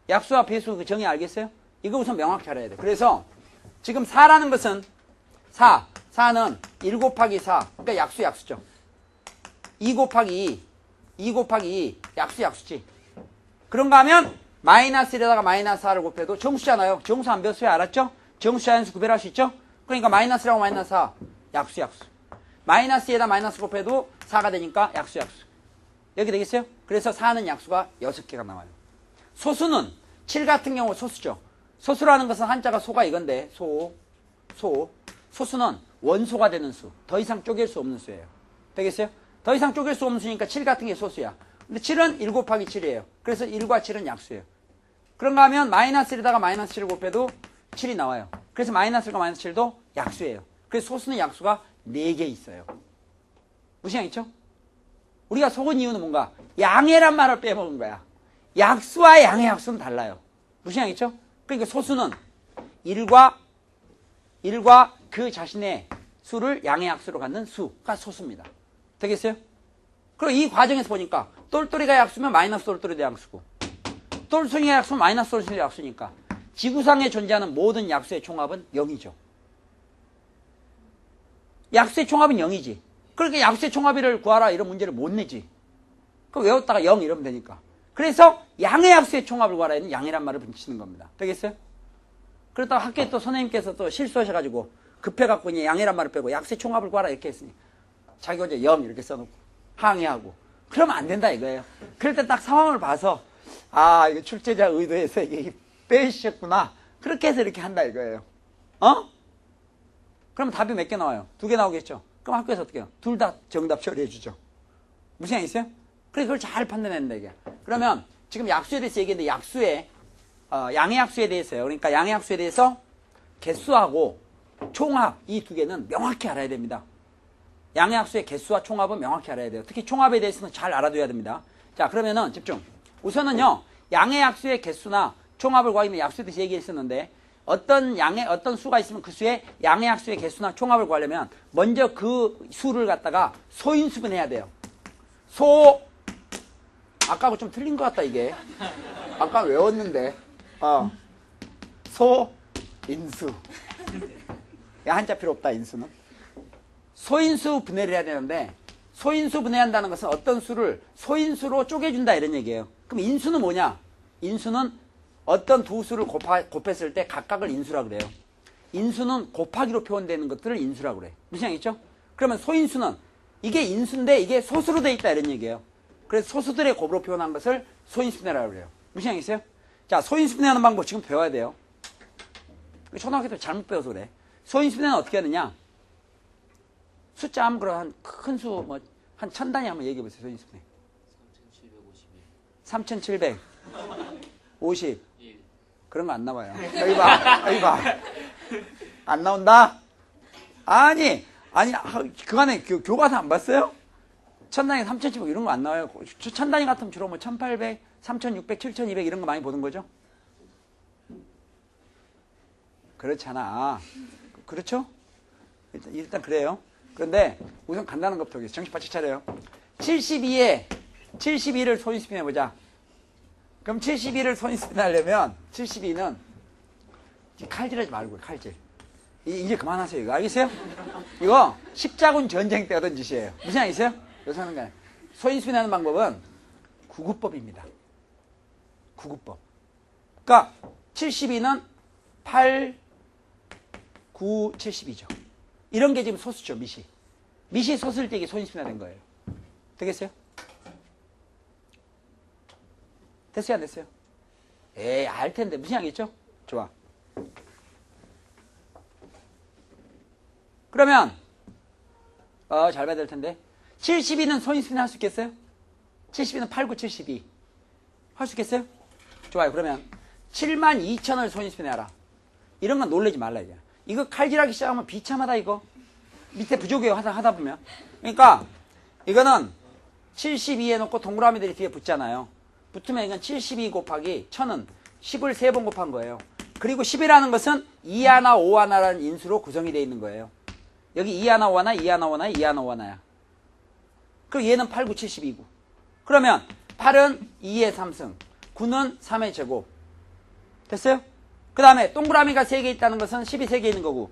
A: 약수와 배수 그 정의 알겠어요? 이거 우선 명확히 알아야 돼요. 그래서 지금 4라는 것은 4는 1 곱하기 4, 그러니까 약수죠. 2 곱하기 2 약수지. 그런가 하면 마이너스 1에다가 마이너스 4를 곱해도 정수잖아요. 정수 안 배웠어요? 알았죠? 정수 자연수 구별할 수 있죠? 그러니까 마이너스라고 마이너스 4, 약수. 마이너스 2에다 마이너스 곱해도 4가 되니까 약수. 여기 되겠어요? 그래서 4는 약수가 6개가 나와요. 소수는 7 같은 경우 소수죠. 소수라는 것은 한자가 소가 이건데 소수는 원소가 되는 수. 더 이상 쪼갤 수 없는 수예요. 되겠어요? 더 이상 쪼갤 수 없는 수니까 7 같은 게 소수야. 근데 7은 1 곱하기 7이에요. 그래서 1과 7은 약수예요. 그런가 하면 마이너스 1에다가 마이너스 7을 곱해도 7이 나와요. 그래서 마이너스 1과 마이너스 7도 약수예요. 그래서 소수는 약수가 4개 있어요. 무슨 양 있죠? 우리가 속은 이유는 뭔가? 양해란 말을 빼먹은 거야. 약수와 양의 약수는 달라요. 무슨 양 있죠? 그러니까 소수는 1과 그 자신의 수를 양의 약수로 갖는 수가 소수입니다. 되겠어요? 그리고 이 과정에서 보니까 똘똘이가 약수면 마이너스 똘똘이도 약수고 똘순이가 약수면 마이너스 똘순이도 약수니까 지구상에 존재하는 모든 약수의 총합은 0이죠. 약수의 총합은 0이지. 그러니까 약수의 총합을 구하라 이런 문제를 못 내지. 그럼 외웠다가 0 이러면 되니까. 그래서 양의 약수의 총합을 구하라 에는 양이란 말을 붙이는 겁니다. 되겠어요? 그러다가 학교에 또 선생님께서 또 실수하셔가지고 급해갖고 이제 양이란 말을 빼고 약수의 총합을 구하라 이렇게 했으니 자기 혼자 0 이렇게 써놓고 항의하고 그러면 안 된다 이거예요. 그럴 때 딱 상황을 봐서 이거 출제자 의도해서 이게 빼주셨구나. 그렇게 해서 이렇게 한다 이거예요. 그러면 답이 몇 개 나와요? 2개 나오겠죠? 그럼 학교에서 어떻게 해요? 둘 다 정답 처리해 주죠. 무슨 얘기 있어요? 그래서 그걸 잘 판단해낸다 이게. 그러면 지금 약수에 대해서 얘기했는데 양의 약수에 대해서요. 그러니까 양의 약수에 대해서 개수하고 총합 이 2개는 명확히 알아야 됩니다. 양의 약수의 개수와 총합은 명확히 알아야 돼요. 특히 총합에 대해서는 잘 알아둬야 됩니다. 자, 그러면은 집중. 우선은요, 양의 약수의 개수나 총합을 구하기 위해 약수에 대해서 얘기했었는데, 어떤 수가 있으면 그 수의 양의 약수의 개수나 총합을 구하려면 먼저 그 수를 갖다가 소인수분해야 돼요. 아까하고 좀 틀린 것 같다 이게. 아까 외웠는데 소인수. 야, 한자 필요 없다. 인수는 소인수 분해를 해야 되는데, 소인수 분해한다는 것은 어떤 수를 소인수로 쪼개준다 이런 얘기예요. 그럼 인수는 뭐냐? 인수는 어떤 두 수를 곱했을 때 각각을 인수라 그래요. 인수는 곱하기로 표현되는 것들을 인수라 그래. 무슨 얘기죠? 그러면 소인수는 이게 인수인데 이게 소수로 돼 있다 이런 얘기예요. 그래서 소수들의 곱으로 표현한 것을 소인수분해라고 그래요. 무슨 얘기겠어요? 자, 소인수분해하는 방법 지금 배워야 돼요. 초등학교 때 잘못 배워서 그래. 소인수분해는 어떻게 하느냐? 숫자 아무거나 한 큰 수 뭐 한 1000단위 한번 얘기해 보세요. 소인수분해. 3750. 그런 거 안 나와요. 여기 봐. 안 나온다? 아니, 그간에 교과서 안 봤어요? 1000단위, 3700 이런 거 안 나와요. 1000단위 같으면 주로 뭐 1800, 3600, 7200 이런 거 많이 보는 거죠? 그렇잖아. 그렇죠? 일단 그래요. 그런데 우선 간단한 것부터 하겠습니다. 정신 바짝 차려요. 72를 소인수분해 보자. 그럼 72를 소인수분해 하려면 72는 칼질하지 말고 칼질. 이제 그만하세요. 이거 알겠어요? 이거 십자군 전쟁 때 하던 짓이에요. 무슨 말 있어요? 요새 하는 거예요. 소인수분해하는 방법은 구구법입니다. 구구법. 그러니까 72는 8, 9, 72죠. 이런 게 지금 소수죠. 미시 소수일 때 이게 소인수분해가 된 거예요. 되겠어요? 됐어요? 안 됐어요? 에이, 알 텐데. 무슨 얘기겠죠? 좋아. 그러면 잘 봐야 될 텐데 72는 소인수분해 할 수 있겠어요? 72는 8, 9, 72 할 수 있겠어요? 좋아요. 그러면 72,000을 소인수분해 하라. 이런 건 놀라지 말라 이제. 이거 칼질하기 시작하면 비참하다 이거. 밑에 부족해요. 하다 보면. 그러니까 이거는 72에 놓고 동그라미들이 뒤에 붙잖아요. 붙으면 이건 72 곱하기 1000은 10을 3번 곱한 거예요. 그리고 10이라는 것은 2 하나 5 하나라는 인수로 구성이 되어 있는 거예요. 여기 2 하나 5 하나 2 하나 5 하나 2 하나 5 하나야. 그럼 얘는 8, 9, 72고. 그러면 8은 2의 3승, 9는 3의 제곱. 됐어요? 그 다음에 동그라미가 3개 있다는 것은 10이 3개 있는 거고,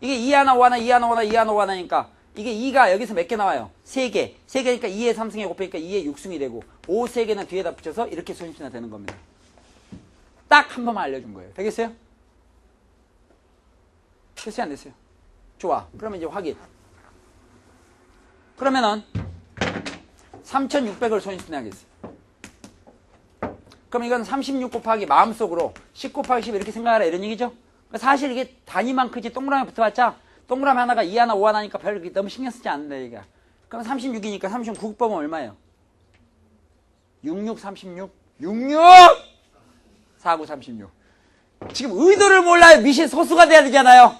A: 이게 2 하나 5 하나 2 하나 5 하나 2 하나 5 하나니까 이게 2가 여기서 몇 개 나와요? 3개. 3개니까 2의 3승에 곱하니까 2의 6승이 되고 5, 3개는 뒤에다 붙여서 이렇게 소인수분해가 되는 겁니다. 딱 한 번만 알려준 거예요. 되겠어요? 됐어요? 안 됐어요? 좋아. 그러면 이제 확인. 그러면은 3600을 소인수분해 하겠어요. 그럼 이건 36 곱하기 마음속으로 10 곱하기 10 이렇게 생각하라 이런 얘기죠? 사실 이게 단위만 크지 동그라미 붙어봤자 동그라미 하나가 2 하나 5 하나니까 별 너무 신경 쓰지 않는다 얘기야. 그럼 36이니까 36 9곱하면 얼마예요? 66 36 66 49 36. 지금 의도를 몰라요. 미시 소수가 돼야 되잖아요.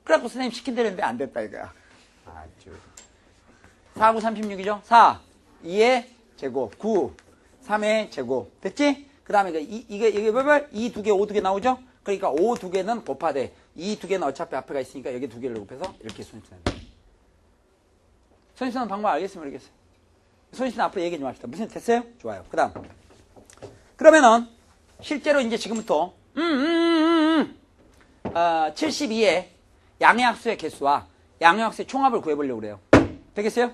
A: 그래갖고 선생님 시킨 대로 했는데 안 됐다 이거야. 아주 49 36이죠? 4 2의 제곱 9 3의 제곱. 됐지? 그 다음에 이게 뭘? 2 2개 5 2개 나오죠? 그러니까 5 2개는 곱하되 2 2개는 어차피 앞에가 있으니까 여기 2개를 곱해서 이렇게 소인수분해합니다. 소인수분해 방법 알겠어요? 모르겠어요? 소인수분해 앞으로 얘기 좀 합시다. 무슨 됐어요? 좋아요. 그 다음 그러면은 실제로 이제 지금부터 72의 양의 합수의 개수와 양의 합수의 총합을 구해보려고 그래요. 되겠어요?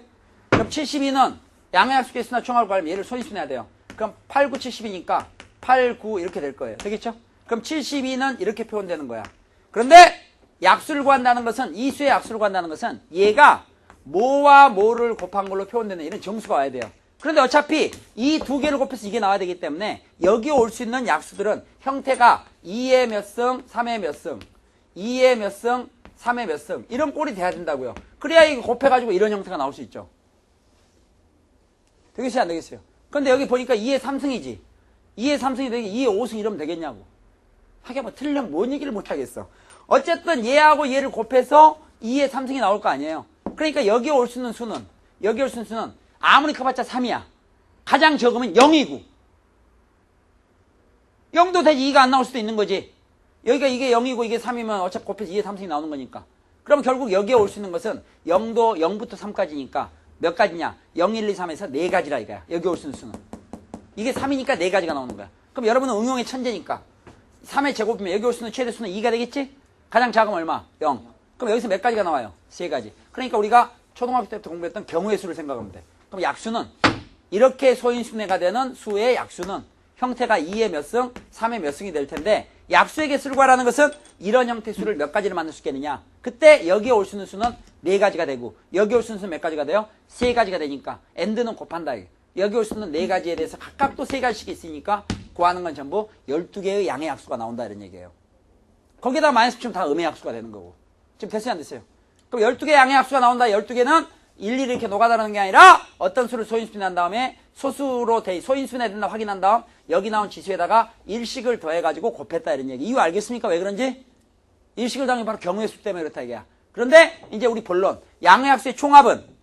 A: 그럼 72는 양의 합수 개수나 총합을 구하려면 얘를 소인수분해야 돼요. 그럼 8, 9, 70이니까 8, 9 이렇게 될 거예요. 되겠죠? 그럼 72는 이렇게 표현되는 거야. 그런데 약수를 구한다는 것은, 이 수의 약수를 구한다는 것은 얘가 뭐와 뭐를 곱한 걸로 표현되는 이런 정수가 와야 돼요. 그런데 어차피 이 두 개를 곱해서 이게 나와야 되기 때문에 여기 올 수 있는 약수들은 형태가 2의 몇 승, 3의 몇 승, 2의 몇 승, 3의 몇 승 이런 꼴이 돼야 된다고요. 그래야 이거 곱해가지고 이런 형태가 나올 수 있죠. 되겠어요? 안 되겠어요? 근데 여기 보니까 2의 3승이지. 2의 3승이 되게 2의 5승 이러면 되겠냐고. 하긴 뭐 틀리면 뭔 얘기를 못 하겠어. 어쨌든 얘하고 얘를 곱해서 2의 3승이 나올 거 아니에요. 그러니까 여기에 올 수 있는 수는 아무리 커봤자 3이야. 가장 적으면 0이고 0도 되지 2가 안 나올 수도 있는 거지. 여기가 이게 0이고 이게 3이면 어차피 곱해서 2의 3승이 나오는 거니까. 그럼 결국 여기에 올 수 있는 것은 0도 0부터 3까지니까 몇 가지냐? 0, 1, 2, 3에서 4가지라 이거야. 여기 올 수 있는 수는. 이게 3이니까 4가지가 나오는 거야. 그럼 여러분은 응용의 천재니까 3의 제곱이면 여기 올 수 있는 최대 수는 2가 되겠지? 가장 작으면 얼마? 0. 그럼 여기서 몇 가지가 나와요? 3가지. 그러니까 우리가 초등학교 때부터 공부했던 경우의 수를 생각하면 돼. 그럼 약수는 이렇게 소인수네가 되는 수의 약수는 형태가 2의 몇 승, 3의 몇 승이 될 텐데 약수의 개수를 구하라는 것은 이런 형태의 수를 몇 가지를 만들 수 있겠느냐. 그때 여기에 올 수 있는 수는 4가지가 되고 여기 올 수 있는 수는 몇 가지가 돼요? 3가지가 되니까 end는 곱한다. 여기 올 수 있는 4가지에 대해서 각각 또 3가지씩 있으니까 구하는 건 전부 12개의 양의 약수가 나온다 이런 얘기예요. 거기에다 마이너스 치면 다 음의 약수가 되는 거고. 지금 됐어요 안 됐어요? 그럼 12개의 양의 약수가 나온다. 12개는 일일이 이렇게 녹아다르는 게 아니라 어떤 수를 소인수분해 한 다음에 소수로 소인수분해 된다 확인한 다음 여기 나온 지수에다가 일식을 더해가지고 곱했다 이런 얘기. 이유 알겠습니까? 왜 그런지? 일식을 더한 게 바로 경우의 수 때문에 그렇다 이게야. 그런데 이제 우리 본론 양의 약수의 총합은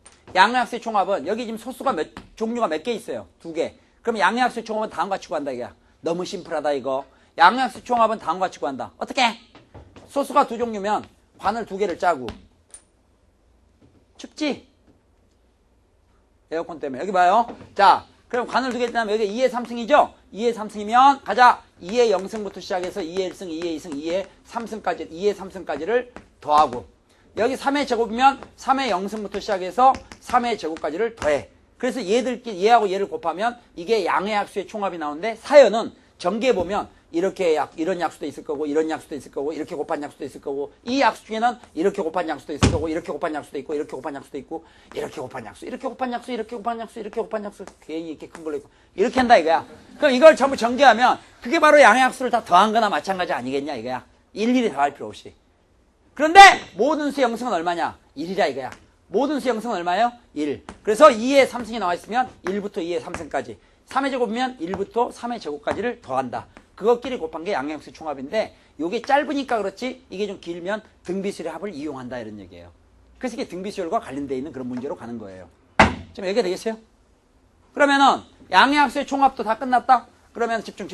A: 여기 지금 소수가 종류가 몇 개 있어요? 2개. 그럼 양의 약수의 총합은 다음과 같이 구한다 이게야. 너무 심플하다 이거. 양의 약수의 총합은 다음과 같이 구한다. 어떻게? 소수가 2종류면 관을 2개를 짜고 춥지? 에어컨 때문에. 여기 봐요. 자, 그럼 관을 2개 짜면 여기 2의 3승이죠? 2의 3승이면 가자. 2의 0승부터 시작해서 2의 1승, 2의 2승, 2의 3승까지, 2의 3승까지를 더하고 여기 3의 제곱이면 3의 0승부터 시작해서 3의 제곱까지를 더해. 그래서 얘하고 얘를 곱하면 이게 양의 약수의 총합이 나오는데 사연은 전개해 보면 이렇게 이런 약수도 있을 거고 이런 약수도 있을 거고 이렇게 곱한 약수도 있을 거고 이 약수 중에는 이렇게 곱한 약수도 있을 거고 이렇게 곱한 약수도 있고 이렇게 곱한 약수도 있고 이렇게 곱한 약수 이렇게 곱한 약수 이렇게 곱한 약수 이렇게 곱한 약수 괜히 이렇게 큰 걸로 있고 이렇게 한다 이거야. 그럼 이걸 전부 전개하면 그게 바로 양의 약수를 다 더한 거나 마찬가지 아니겠냐 이거야. 일일이 더할 필요 없이. 그런데 모든 수의 영승은 얼마냐? 1이라 이거야. 모든 수의 영승은 얼마예요? 1. 그래서 2의 3승이 나와 있으면 1부터 2의 3승까지 3의 제곱이면 1부터 3의 제곱까지를 더한다. 그것끼리 곱한 게 양의 약수의 총합인데 이게 짧으니까 그렇지 이게 좀 길면 등비수열의 합을 이용한다 이런 얘기예요. 그래서 이게 등비수열과 관련되어 있는 그런 문제로 가는 거예요. 좀 얘기가 되겠어요? 그러면은 양의 약수의 총합도 다 끝났다? 그러면 집중.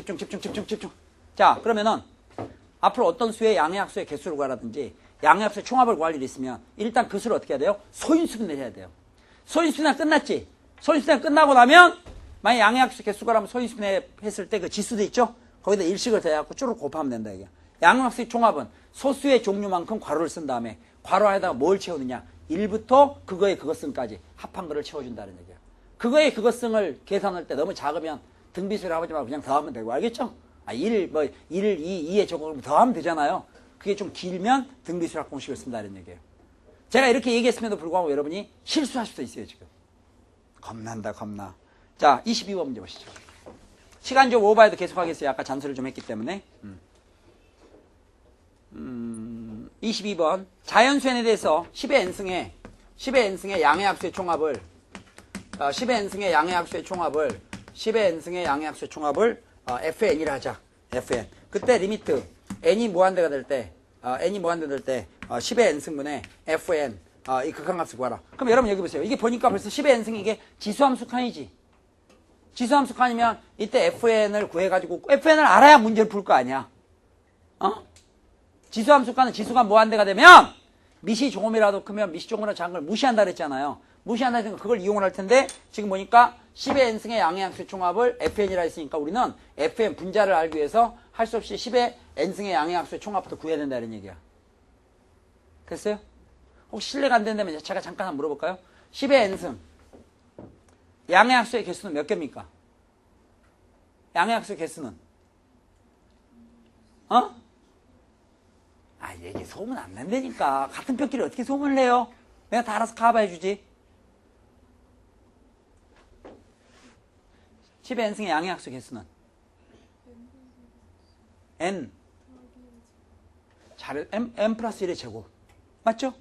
A: 자, 그러면은 앞으로 어떤 수의 양의 약수의 개수를 구하라든지 양의 약수의 총합을 구할 일이 있으면 일단 그 수를 어떻게 해야 돼요? 소인수분해를 해야 돼요. 소인수분해 끝났지? 소인수분해 끝나고 나면 만약 양의 약수의 개수가 하면 소인수분해 했을 때 그 지수도 있죠? 거기다 일식을 더해갖고 쭉 곱하면 된다 이게. 양의 약수의 총합은 소수의 종류만큼 괄호를 쓴 다음에 괄호 안에다가 뭘 채우느냐? 1부터 그거의 그것승까지 합한 거를 채워준다는 얘기야. 그거의 그것승을 계산할 때 너무 작으면 등비수를 하지 말고 그냥 더하면 되고 알겠죠? 1, 2의 제곱을 더하면 되잖아요. 그게 좀 길면 등비수락 공식을 쓴다는 얘기예요. 제가 이렇게 얘기했음에도 불구하고 여러분이 실수할 수도 있어요, 지금. 겁난다, 겁나. 자, 22번 문제 보시죠. 시간 좀 오버해도 계속하겠어요. 아까 잔소리를 좀 했기 때문에. 22번. 자연수에 대해서 10의 n승의 양의 합수의 총합을 10의 n승의 양의 합수의 총합을 fn이라 하자. fn. 그때 리미트 n이 무한대가 될 때 10의 n승분의 fn 이 극한값을 구하라. 그럼 여러분 여기 보세요. 이게 보니까 벌써 10의 n승이 이게 지수함수 칸이지. 지수함수 칸이면 이때 fn을 구해가지고 fn을 알아야 문제를 풀 거 아니야. 지수함수 칸은 지수가 무한대가 되면 미시 조금이라도 크면 미시 조금이라도 작은 걸 무시한다 그랬잖아요. 무시한다 했으니까 그걸 이용을 할 텐데 지금 보니까 10의 n승의 양의 약수의 총합을 fn이라 했으니까 우리는 fn 분자를 알기 위해서 할 수 없이 10의 n승의 양의 약수의 총합부터 구해야 된다 이런 얘기야. 됐어요? 혹시 실례가 안 된다면 제가 잠깐 한번 물어볼까요? 10의 n승 양의 약수의 개수는 몇 개입니까? 양의 약수의 개수는? 얘기 소문 안 낸다니까. 같은 뼈끼리 어떻게 소문을 내요? 내가 다 알아서 가봐해주지. 10의 n승의 양의 약수의 개수는? n. n 플러스 1의 제곱. 맞죠?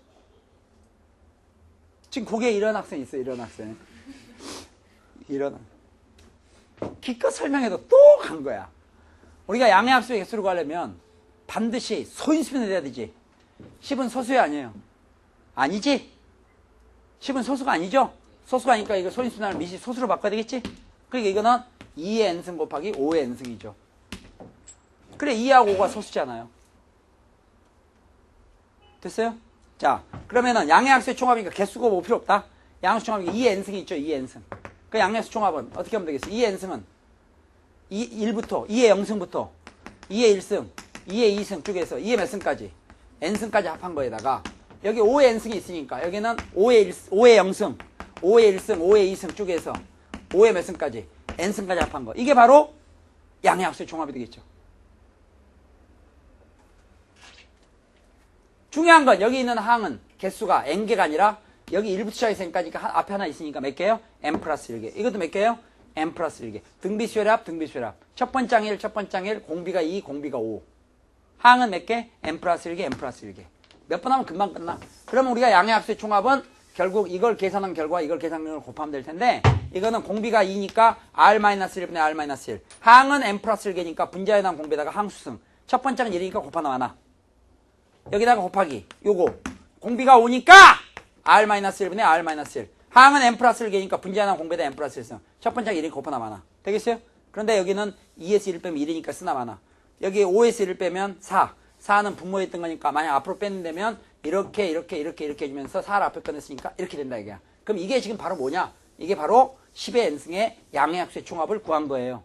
A: 지금 거기에 이런 학생이 있어요. 이런 학생. 기껏 설명해도 또 간 거야. 우리가 양의 합수의 개수를 구하려면 반드시 소인수분해 돼야 되지. 10은 소수야 아니에요? 아니지? 10은 소수가 아니죠? 소수가 아니니까 이거 소인수분할 미시 소수로 바꿔야 되겠지? 그러니까 이거는 2의 n승 곱하기 5의 n승이죠. 그래 2하고 5가 소수잖아요. 됐어요? 자 그러면은 양의 약수의 총합이니까 개수가 뭐 필요 없다. 양수 총합이니까 2의 n승이 있죠. 2의 n승. 그 양의 총합은 어떻게 하면 되겠어? 2의 n승은 1부터 2의 0승부터 2의 1승 2의 2승 쪽에서 2의 몇 승까지 n승까지 합한 거에다가 여기 5의 n승이 있으니까 여기는 5의 0승 5의 1승 5의 2승 쪽에서 5의 몇 승까지 n승까지 합한 거. 이게 바로 양의 약수의 총합이 되겠죠. 중요한 건 여기 있는 항은 개수가 n개가 아니라 여기 1부터 시작해서 n까지니까 앞에 하나 있으니까 몇 개예요? n 플러스 1개. 이것도 몇 개예요? n 플러스 1개. 등비수열합, 등비수열합. 첫 번째 항 1, 첫 번째 항 1, 공비가 2, 공비가 5. 항은 몇 개? n 플러스 1개, n 플러스 1개. 몇 번 하면 금방 끝나. 그러면 우리가 양의 합수의 총합은 결국 이걸 계산한 결과 이걸 계산한 걸 곱하면 될 텐데 이거는 공비가 2니까 r-1분의 r-1. 항은 n 플러스 1개니까 분자에 대한 공비에다가 항수승. 첫 번째 항은 1이니까 곱하나 마나. 여기다가 곱하기 요거 공비가 5니까 r-1분의 r-1. 항은 n 플러스 1개니까 분자에 대한 공비에다 n 플러스 1승. 첫 번째 항 1이니까 곱하나 마나. 되겠어요? 그런데 여기는 2에서 1을 빼면 1이니까 쓰나 마나. 여기 5에서 1을 빼면 4. 4는 분모에 있던 거니까 만약 앞으로 뺀다면 이렇게 해주면서 4를 앞에 꺼냈으니까 이렇게 된다 이게야. 그럼 이게 지금 바로 뭐냐? 이게 바로 10의 n승의 양의 약수의 총합을 구한 거예요.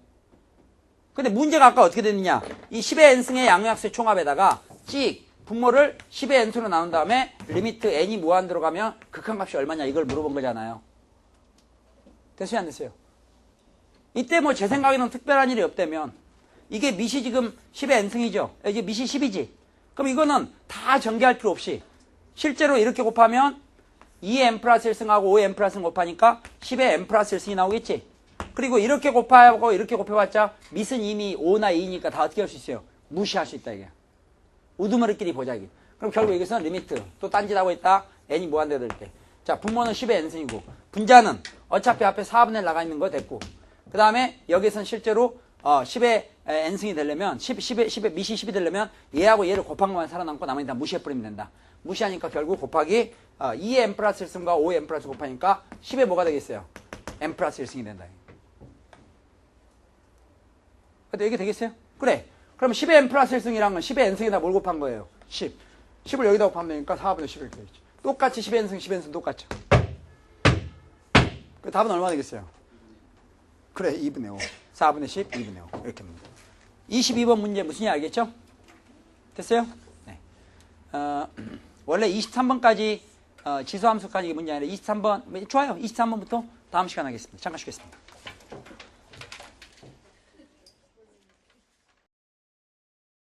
A: 근데 문제가 아까 어떻게 됐느냐? 이 10의 n승의 양의 약수의 총합에다가 찍 분모를 10의 n수로 나눈 다음에 리미트 n이 무한 들어가면 극한값이 얼마냐 이걸 물어본 거잖아요. 됐어요 안 됐어요? 이때 뭐 제 생각에는 특별한 일이 없다면 이게 밑이 지금 10의 n승이죠. 이게 밑이 10이지. 그럼 이거는 다 전개할 필요 없이 실제로 이렇게 곱하면 2의 n 플러스 1승하고 5의 n 플러스 1 곱하니까 10의 n 플러스 1승이 나오겠지. 그리고 이렇게 곱하고 이렇게 곱해봤자 밑은 이미 5나 2니까 다 어떻게 할 수 있어요? 무시할 수 있다 이게. 우두머리끼리 보자 이게. 그럼 결국 여기서는 리미트 또 딴짓하고 있다. n이 무한대될 때. 자 분모는 10의 n승이고 분자는 어차피 앞에 4분의 1 나가 있는 거 됐고 그 다음에 여기서는 실제로 10의 n승이 되려면 10의 밑이 10이 되려면 얘하고 얘를 곱한 것만 살아남고 나머지 다 무시해버리면 된다. 무시하니까 결국 곱하기 2의 n 플러스 1승과 5의 n 플러스 곱하니까 10의 뭐가 되겠어요? n 플러스 1승이 된다. 근데 이게 되겠어요? 그래. 그럼 10의 n 플러스 1승이란 건 10의 n승에다 뭘 곱한 거예요? 10. 10을 여기다 곱하면 되니까 4분의 10 이렇게 되겠죠. 똑같이 10의 n승, 10의 n승 똑같죠. 그 답은 얼마 되겠어요? 그래 2분의 5. 4분의 10, 2분의 5 이렇게 합니다. 22번 문제 무슨 일 알겠죠? 됐어요? 네. 원래 23번까지 지수함수까지 문제 아니라 23번 좋아요. 23번부터 다음 시간 하겠습니다. 잠깐 쉬겠습니다.